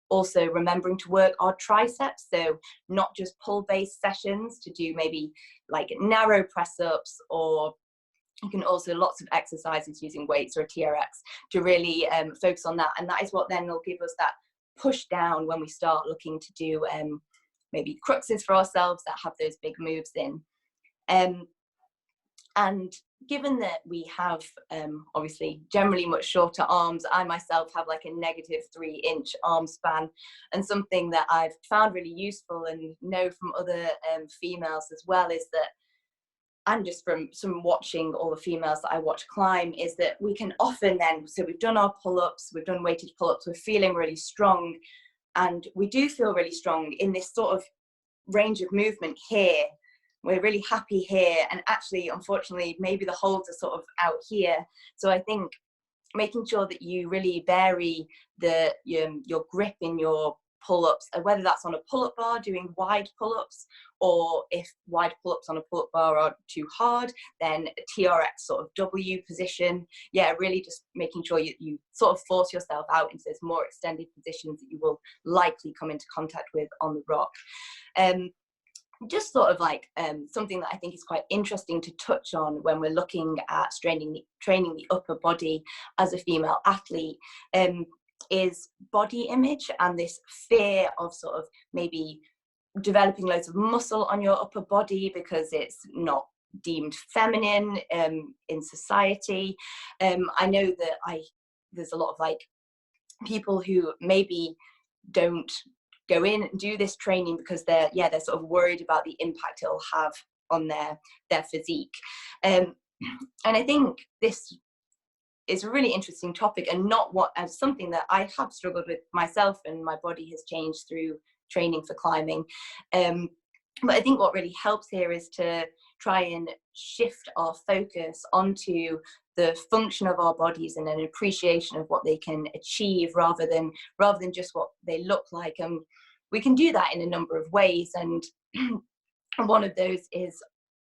also remembering to work our triceps. So not just pull-based sessions to do maybe like narrow press-ups, or you can also lots of exercises using weights or a TRX to really focus on that. And that is what then will give us that push down when we start looking to do maybe cruxes for ourselves that have those big moves in. And given that we have obviously generally much shorter arms, I myself have like a -3-inch arm span, and something that I've found really useful and know from other females as well is that, and just from some watching all the females that I watch climb, is that we can often then, so we've done our pull-ups, we've done weighted pull-ups, we're feeling really strong, and we do feel really strong in this sort of range of movement here. We're really happy here, and actually, unfortunately, maybe the holds are sort of out here. So I think making sure that you really vary your grip in your pull-ups, whether that's on a pull-up bar doing wide pull-ups, or if wide pull-ups on a pull-up bar are too hard, then a TRX sort of W position. Yeah, really just making sure you sort of force yourself out into those more extended positions that you will likely come into contact with on the rock. Just sort of like something that I think is quite interesting to touch on when we're looking at training the upper body as a female athlete is body image, and this fear of sort of maybe developing loads of muscle on your upper body because it's not deemed feminine in society. I know that there's a lot of like people who maybe don't go in and do this training because they're sort of worried about the impact it'll have on their physique. And I think this is a really interesting topic, and not as something that I have struggled with myself, and my body has changed through training for climbing. But I think what really helps here is to try and shift our focus onto the function of our bodies and an appreciation of what they can achieve rather than just what they look like. And we can do that in a number of ways, and one of those is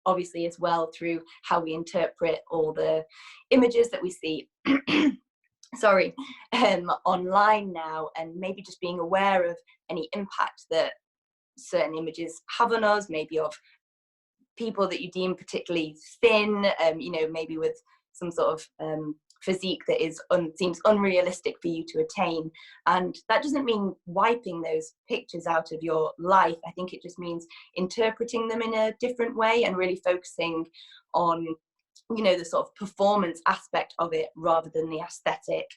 obviously as well through how we interpret all the images that we see sorry, online now, and maybe just being aware of any impact that certain images have on us, maybe of people that you deem particularly thin, maybe with some sort of physique that seems unrealistic for you to attain. And that doesn't mean wiping those pictures out of your life. I think it just means interpreting them in a different way and really focusing on the sort of performance aspect of it rather than the aesthetic.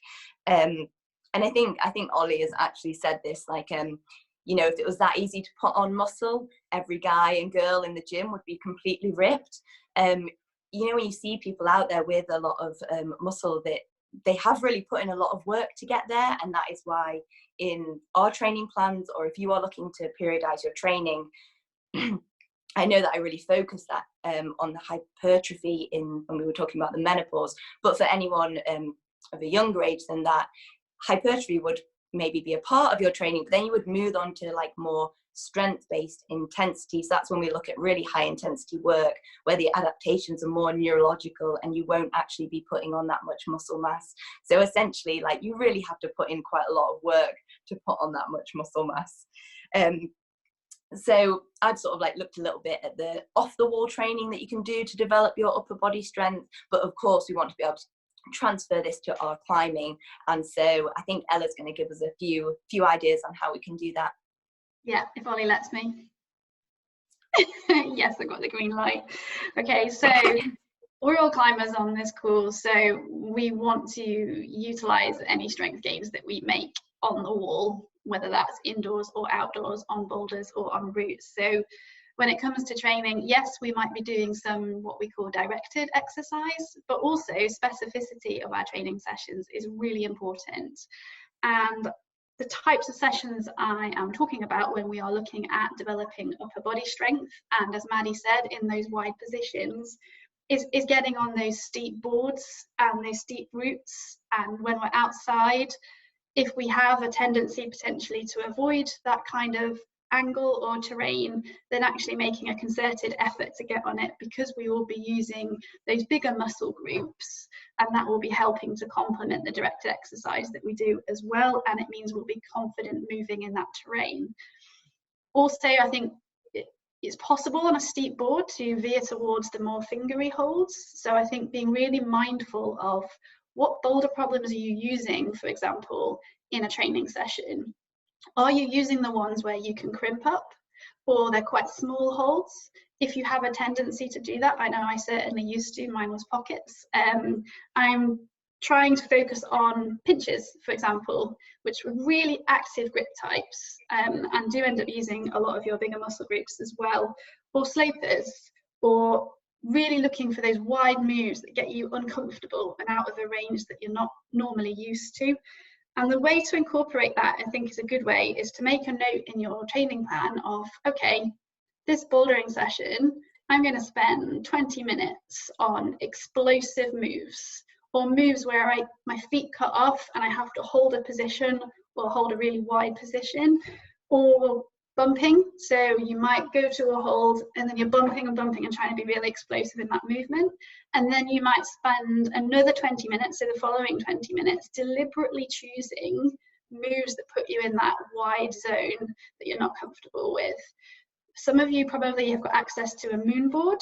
And I think Ollie has actually said this, like if it was that easy to put on muscle, every guy and girl in the gym would be completely ripped. When you see people out there with a lot of muscle, that they have really put in a lot of work to get there, and that is why in our training plans, or if you are looking to periodize your training, I know that I really focus that on the hypertrophy when we were talking about the menopause, but for anyone of a younger age than that, hypertrophy would maybe be a part of your training, but then you would move on to like more strength-based intensity. So that's when we look at really high intensity work where the adaptations are more neurological and you won't actually be putting on that much muscle mass. So essentially, like, you really have to put in quite a lot of work to put on that much muscle mass. So I've sort of like looked a little bit at the off the wall training that you can do to develop your upper body strength, but of course we want to be able to transfer this to our climbing, and so I think Ella's going to give us a few ideas on how we can do that. Yeah, if Ollie lets me. Yes, I got the green light. Okay, so we're all climbers on this course, so we want to utilize any strength gains that we make on the wall, whether that's indoors or outdoors, on boulders or on routes. So when it comes to training, yes, we might be doing some what we call directed exercise, but also specificity of our training sessions is really important. And the types of sessions I am talking about when we are looking at developing upper body strength, and as Maddie said, in those wide positions, is getting on those steep boards and those steep routes. And when we're outside, if we have a tendency potentially to avoid that kind of angle or terrain, then actually making a concerted effort to get on it, because we will be using those bigger muscle groups, and that will be helping to complement the directed exercise that we do as well, and it means we'll be confident moving in that terrain. Also, I think it's possible on a steep board to veer towards the more fingery holds, so I think being really mindful of what boulder problems are you using, for example, in a training session. Are you using the ones where you can crimp up, or they're quite small holds? If you have a tendency to do that, I know I certainly used to, mine was pockets. I'm trying to focus on pinches, for example, which were really active grip types, and do end up using a lot of your bigger muscle groups as well, or slopers, or really looking for those wide moves that get you uncomfortable and out of a range that you're not normally used to. And the way to incorporate that, I think, is a good way, is to make a note in your training plan of, okay, this bouldering session, I'm going to spend 20 minutes on explosive moves, or moves where my feet cut off and I have to hold a position or hold a really wide position, or bumping. So you might go to a hold and then you're bumping and bumping and trying to be really explosive in that movement. And then you might spend another 20 minutes, so the following 20 minutes, deliberately choosing moves that put you in that wide zone that you're not comfortable with. Some of you probably have got access to a moon board.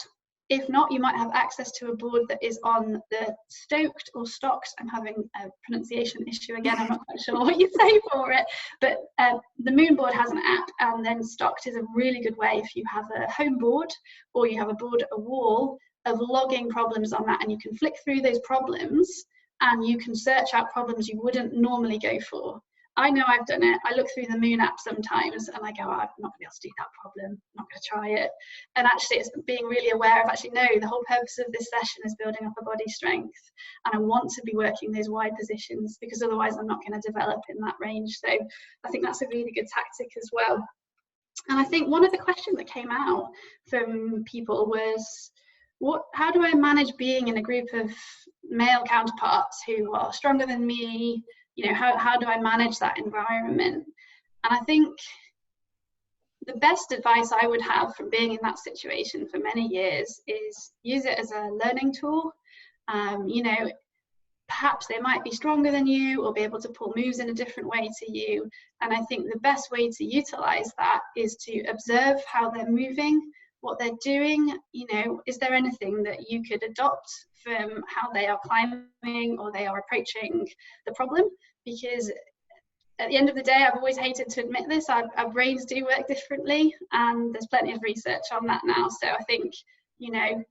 If not, you might have access to a board that is on the stoked or stocked. I'm having a pronunciation issue again. I'm not quite sure what you say for it. But the moon board has an app, and then stocked is a really good way if you have a home board or you have a board at a wall, of logging problems on that. And you can flick through those problems and you can search out problems you wouldn't normally go for. I know I've done it. I look through the Moon app sometimes and I go, oh, I'm not going to be able to do that problem. I'm not going to try it. And actually it's being really aware of, actually, no, the whole purpose of this session is building up a body strength. And I want to be working those wide positions, because otherwise I'm not going to develop in that range. So I think that's a really good tactic as well. And I think one of the questions that came out from people was, how do I manage being in a group of male counterparts who are stronger than me? You know, how do I manage that environment? And I think the best advice I would have from being in that situation for many years is use it as a learning tool. You know, perhaps they might be stronger than you or be able to pull moves in a different way to you. And I think the best way to utilize that is to observe how they're moving, what they're doing. You know, is there anything that you could adopt from how they are climbing or they are approaching the problem? Because at the end of the day, I've always hated to admit this, our brains do work differently, and there's plenty of research on that now. So I think, you know,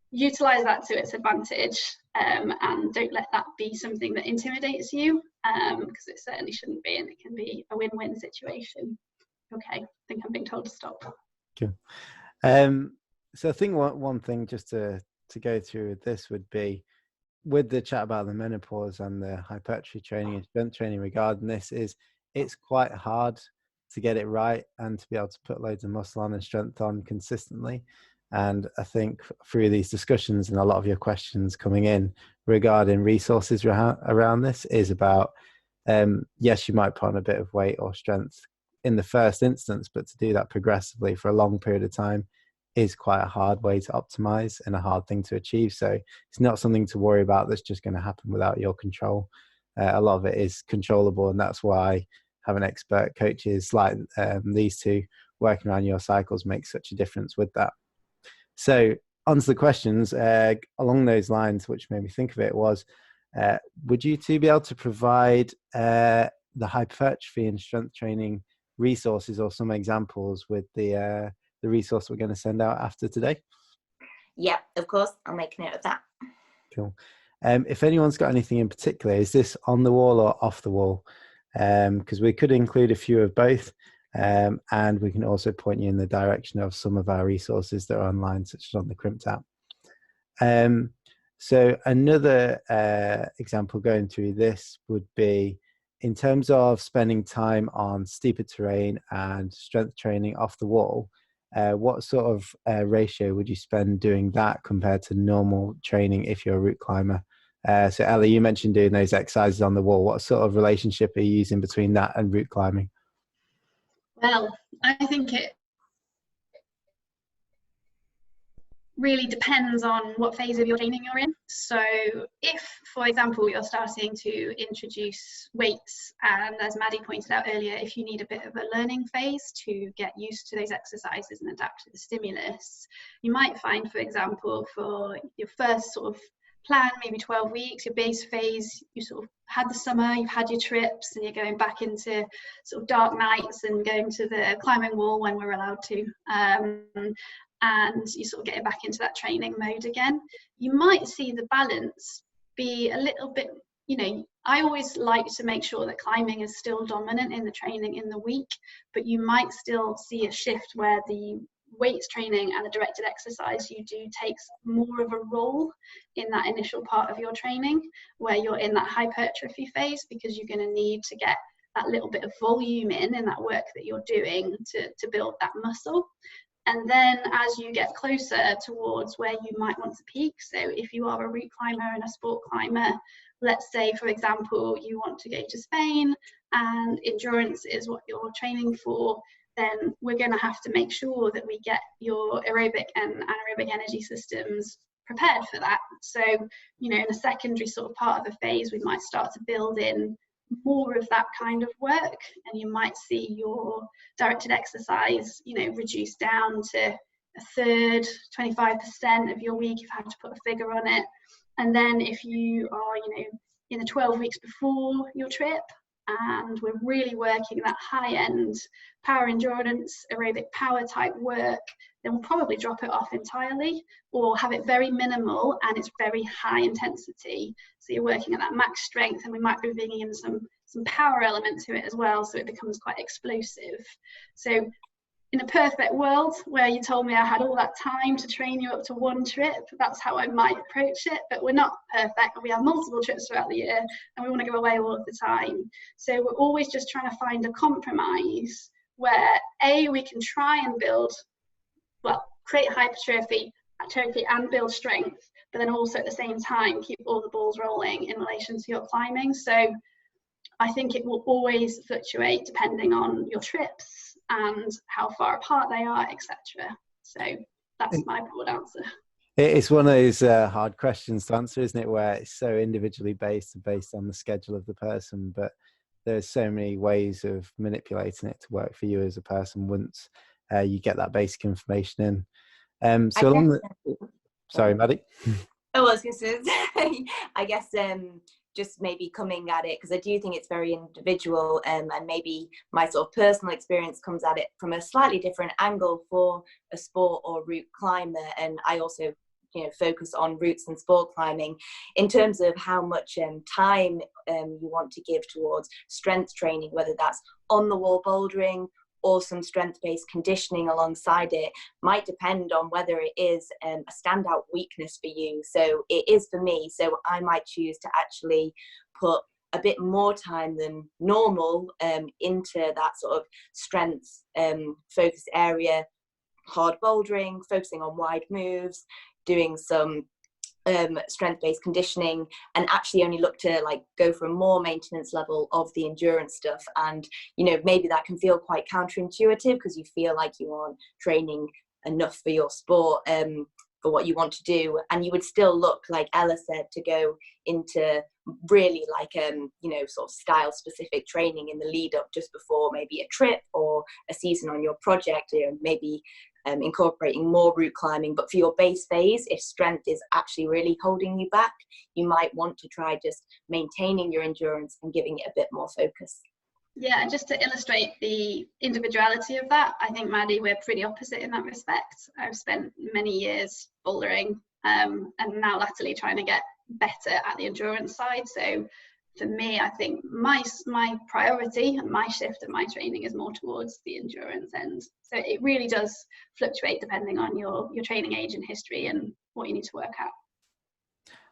utilize that to its advantage, and don't let that be something that intimidates you, because it certainly shouldn't be, and it can be a win-win situation. Okay, I think I'm being told to stop. Cool. So I think one thing just to go through with this would be, with the chat about the menopause and the hypertrophy training and strength training regarding this, is it's quite hard to get it right and to be able to put loads of muscle on and strength on consistently. And I think through these discussions and a lot of your questions coming in regarding resources around this is about yes, you might put on a bit of weight or strength in the first instance, but to do that progressively for a long period of time is quite a hard way to optimize and a hard thing to achieve. So it's not something to worry about that's just going to happen without your control. A lot of it is controllable, and that's why having expert coaches like these two working around your cycles makes such a difference with that. So on to the questions along those lines, which made me think of it was, would you two be able to provide the hypertrophy and strength training resources or some examples with the resource we're going to send out after today? Yeah, of course. I'll make a note of that. Cool. If anyone's got anything in particular, is this on the wall or off the wall? Because we could include a few of both, and we can also point you in the direction of some of our resources that are online, such as on the Crimped app. So another example going through this would be, in terms of spending time on steeper terrain and strength training off the wall, what sort of ratio would you spend doing that compared to normal training if you're a route climber? So Ellie, you mentioned doing those exercises on the wall. What sort of relationship are you using between that and route climbing? Well, I think it really depends on what phase of your training you're in. So if, for example, you're starting to introduce weights, and as Maddie pointed out earlier, if you need a bit of a learning phase to get used to those exercises and adapt to the stimulus, you might find, for example, for your first sort of plan, maybe 12 weeks, your base phase, you sort of had the summer, you've had your trips, and you're going back into sort of dark nights and going to the climbing wall when we're allowed to. And you sort of getting back into that training mode again. You might see the balance be a little bit, you know, I always like to make sure that climbing is still dominant in the training in the week, but you might still see a shift where the weights training and the directed exercise you do takes more of a role in that initial part of your training, where you're in that hypertrophy phase, because you're going to need to get that little bit of volume in that work that you're doing to build that muscle. And then as you get closer towards where you might want to peak, so if you are a route climber and a sport climber, let's say, for example, you want to go to Spain and endurance is what you're training for, then we're going to have to make sure that we get your aerobic and anaerobic energy systems prepared for that. So, you know, in a secondary sort of part of the phase, we might start to build in more of that kind of work, and you might see your directed exercise, you know, reduced down to a third, 25% of your week if I have to put a figure on it. And then if you are, you know, in the 12 weeks before your trip and we're really working that high end power endurance, aerobic power type work, then we'll probably drop it off entirely or have it very minimal and it's very high intensity. So you're working at that max strength, and we might be bringing in some power element to it as well, so it becomes quite explosive. So in a perfect world where you told me I had all that time to train you up to one trip, that's how I might approach it, but we're not perfect, and we have multiple trips throughout the year and we want to go away all of the time. So we're always just trying to find a compromise where we can try and build, well, create hypertrophy and build strength, but then also at the same time keep all the balls rolling in relation to your climbing. So I think it will always fluctuate depending on your trips and how far apart they are, etc. So that's my broad answer. It's one of those hard questions to answer, isn't it, where it's so individually based on the schedule of the person, but there's so many ways of manipulating it to work for you as a person once you get that basic information in. Sorry, Maddie. Oh, I was going to say, I guess just maybe coming at it, because I do think it's very individual, and maybe my sort of personal experience comes at it from a slightly different angle for a sport or route climber. And I also, you know, focus on routes and sport climbing in terms of how much time you want to give towards strength training, whether that's on the wall bouldering or some strength-based conditioning alongside it, might depend on whether it is a standout weakness for you. So it is for me. So I might choose to actually put a bit more time than normal into that sort of strength focused area, hard bouldering, focusing on wide moves, doing some strength-based conditioning, and actually only look to like go for a more maintenance level of the endurance stuff. And you know, maybe that can feel quite counterintuitive because you feel like you aren't training enough for your sport, for what you want to do, and you would still look, like Ella said, to go into really like you know, sort of style specific training in the lead up just before maybe a trip or a season on your project, you know, maybe incorporating more route climbing. But for your base phase, if strength is actually really holding you back, you might want to try just maintaining your endurance and giving it a bit more focus. Yeah, and just to illustrate the individuality of that, I think, Maddie, we're pretty opposite in that respect. I've spent many years bouldering and now latterly trying to get better at the endurance side. So for me, I think my priority and my shift of my training is more towards the endurance end. So it really does fluctuate depending on your training age and history and what you need to work out.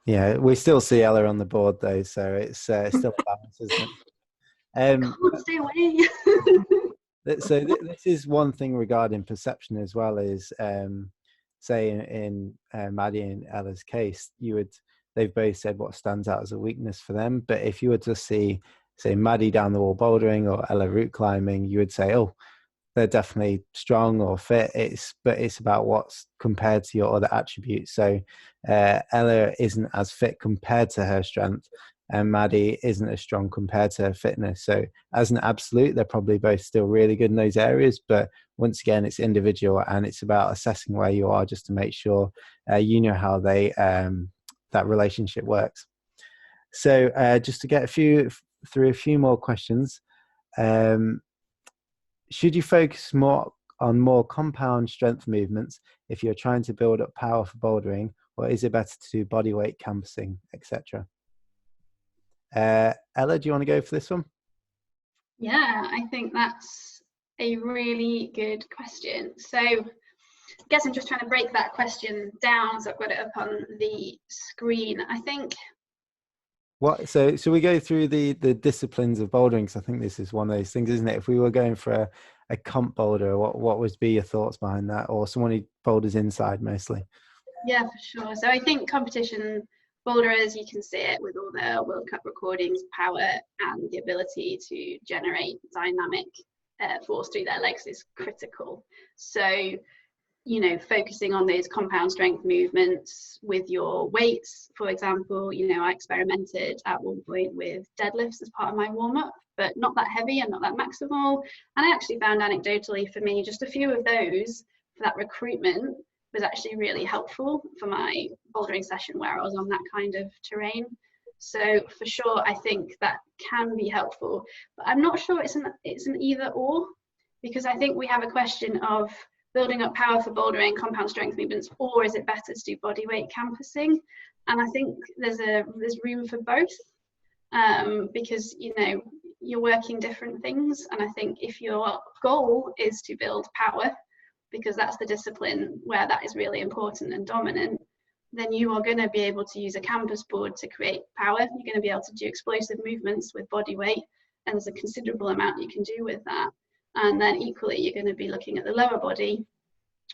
Yeah, we still see Ella on the board though, so it's still a balance, isn't it? Can't stay away. So this is one thing regarding perception as well, is say in Maddie and Ella's case, they've both said what stands out as a weakness for them. But if you were to see, say, Maddie down the wall bouldering or Ella route climbing, you would say, oh, they're definitely strong or fit. But it's about what's compared to your other attributes. So Ella isn't as fit compared to her strength, and Maddie isn't as strong compared to her fitness. So as an absolute, they're probably both still really good in those areas. But once again, it's individual, and it's about assessing where you are just to make sure you know how that relationship works. So just to get through a few more questions, should you focus more on more compound strength movements if you're trying to build up power for bouldering, or is it better to do body weight campusing, etc.? Ella, do you want to go for this one? Yeah, I think that's a really good question. So I guess I'm just trying to break that question down, so I've got it up on the screen. I think so we go through the disciplines of bouldering, because I think this is one of those things, isn't it? If we were going for a comp boulder, what would be your thoughts behind that, or someone who boulders inside mostly? Yeah, for sure. So I think competition boulderers, you can see it with all the World Cup recordings, power and the ability to generate dynamic force through their legs is critical. So, you know, focusing on those compound strength movements with your weights, for example, you know, I experimented at one point with deadlifts as part of my warm-up, but not that heavy and not that maximal. And I actually found anecdotally for me, just a few of those for that recruitment was actually really helpful for my bouldering session where I was on that kind of terrain. So for sure, I think that can be helpful, but I'm not sure it's an either or, because I think we have a question of building up power for bouldering, compound strength movements, or is it better to do body weight campusing? And I think there's room for both, because, you know, you're working different things. And I think if your goal is to build power, because that's the discipline where that is really important and dominant, then you are going to be able to use a campus board to create power. You're going to be able to do explosive movements with body weight, and there's a considerable amount you can do with that. And then equally, you're going to be looking at the lower body,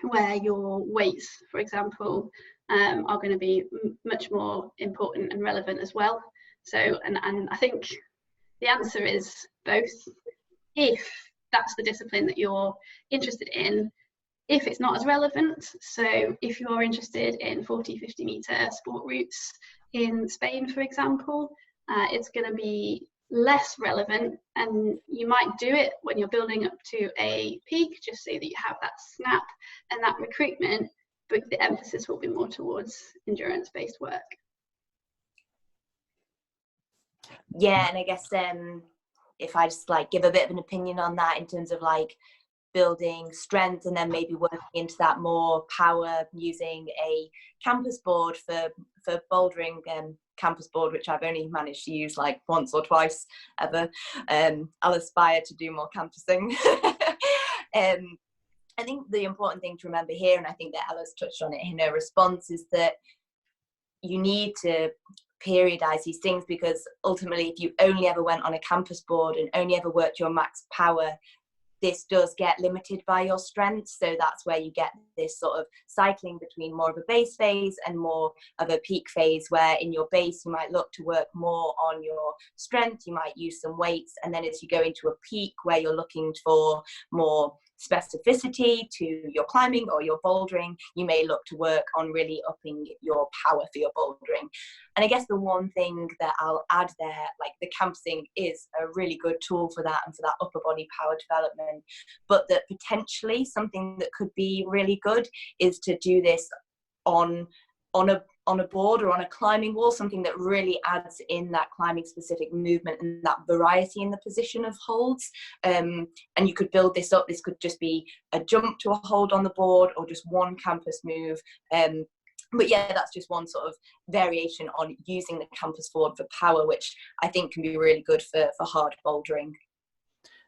where your weights, for example, are going to be much more important and relevant as well. So, and I think the answer is both, if that's the discipline that you're interested in. If it's not as relevant, so if you're interested in 40-50 meter sport routes in Spain, for example, it's going to be less relevant, and you might do it when you're building up to a peak, just so that you have that snap and that recruitment, but the emphasis will be more towards endurance-based work. Yeah, and I guess if I just like give a bit of an opinion on that in terms of like building strength and then maybe working into that more power using a campus board for bouldering, campus board, which I've only managed to use like once or twice ever. I'll aspire to do more campusing. I think the important thing to remember here, and I think that Ella's touched on it in her response, is that you need to periodize these things, because ultimately if you only ever went on a campus board and only ever worked your max power, this does get limited by your strength. So that's where you get this sort of cycling between more of a base phase and more of a peak phase, where in your base you might look to work more on your strength, you might use some weights, and then as you go into a peak where you're looking for more specificity to your climbing or your bouldering, you may look to work on really upping your power for your bouldering. And I guess the one thing that I'll add there, like the campusing is a really good tool for that and for that upper body power development, but that potentially something that could be really good is to do this on a board or on a climbing wall, something that really adds in that climbing specific movement and that variety in the position of holds. And you could build this up. This could just be a jump to a hold on the board or just one campus move. But yeah, that's just one sort of variation on using the campus forward for power, which I think can be really good for hard bouldering.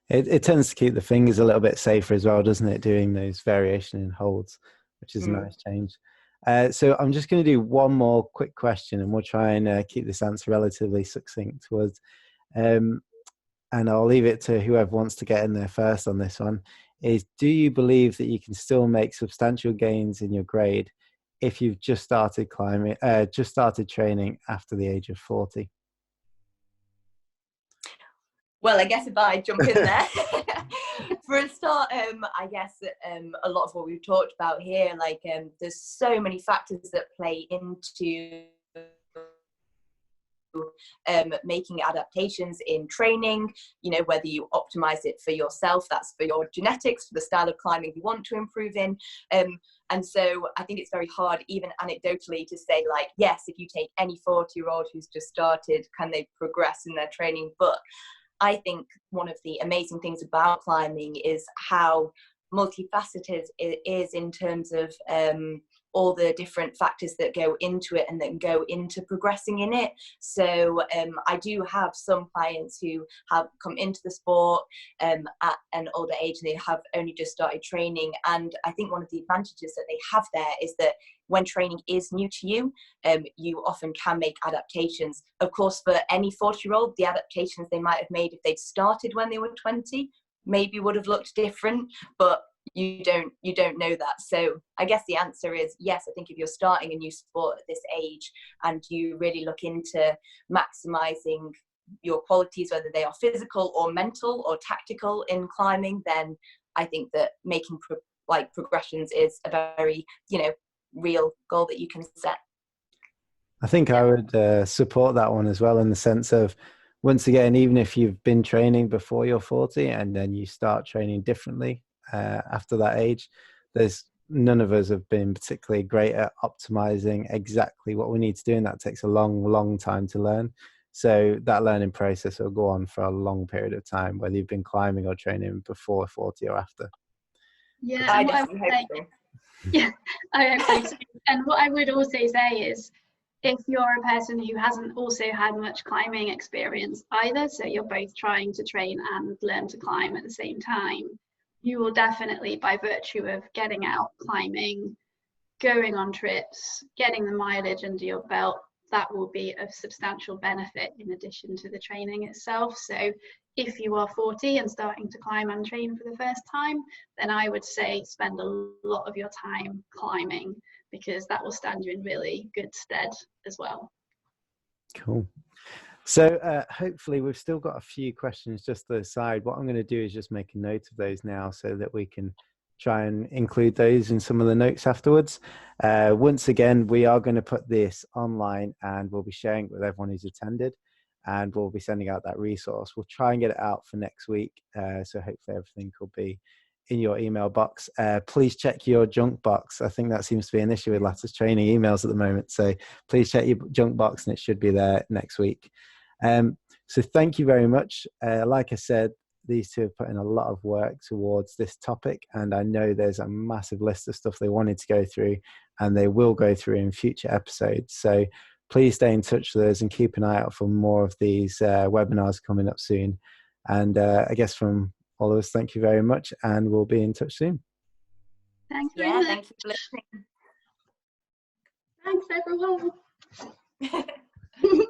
It tends to keep the fingers a little bit safer as well, doesn't it, doing those variation in holds, which is a nice change. So I'm just going to do one more quick question, and we'll try and keep this answer relatively succinct towards, and I'll leave it to whoever wants to get in there first on this one, is do you believe that you can still make substantial gains in your grade if you've just started climbing, just started training after the age of 40? Well, I guess if I jump in there, for a start, I guess a lot of what we've talked about here, like there's so many factors that play into making adaptations in training, you know, whether you optimize it for yourself, that's for your genetics, for the style of climbing you want to improve in. And so I think it's very hard, even anecdotally, to say like, yes, if you take any 40-year-old who's just started, can they progress in their training? But I think one of the amazing things about climbing is how multifaceted it is in terms of all the different factors that go into it and then go into progressing in it. So I do have some clients who have come into the sport at an older age, and they have only just started training. And I think one of the advantages that they have there is that when training is new to you, you often can make adaptations. Of course, for any 40-year-old, the adaptations they might have made if they'd started when they were 20 maybe would have looked different, but you don't know that. So I guess the answer is yes. I think if you're starting a new sport at this age and you really look into maximizing your qualities, whether they are physical or mental or tactical in climbing, then I think that making progressions is a very, you know, real goal that you can set. I think I would support that one as well, in the sense of, once again, even if you've been training before you're 40 and then you start training differently after that age, there's none of us have been particularly great at optimizing exactly what we need to do, and that takes a long time to learn. So that learning process will go on for a long period of time, whether you've been climbing or training before 40 or after. Yeah, I definitely hope so. Yeah, I hope so. And what I would also say is, if you're a person who hasn't also had much climbing experience either, so you're both trying to train and learn to climb at the same time, you will definitely, by virtue of getting out climbing, going on trips, getting the mileage under your belt, that will be of substantial benefit in addition to the training itself. So if you are 40 and starting to climb and train for the first time, then I would say spend a lot of your time climbing, because that will stand you in really good stead as well. Cool. So hopefully we've still got a few questions just to the side. What I'm going to do is just make a note of those now so that we can try and include those in some of the notes afterwards. Once again, we are going to put this online and we'll be sharing it with everyone who's attended, and we'll be sending out that resource. We'll try and get it out for next week. So hopefully everything will be in your email box. Please check your junk box. I think that seems to be an issue with Lattice training emails at the moment. So please check your junk box and it should be there next week. So thank you very much. Like I said, these two have put in a lot of work towards this topic, and I know there's a massive list of stuff they wanted to go through, and they will go through in future episodes. So please stay in touch with us and keep an eye out for more of these webinars coming up soon. And I guess from all of us, thank you very much, and we'll be in touch soon. Thanks very much. Thank you for listening. Thanks everyone.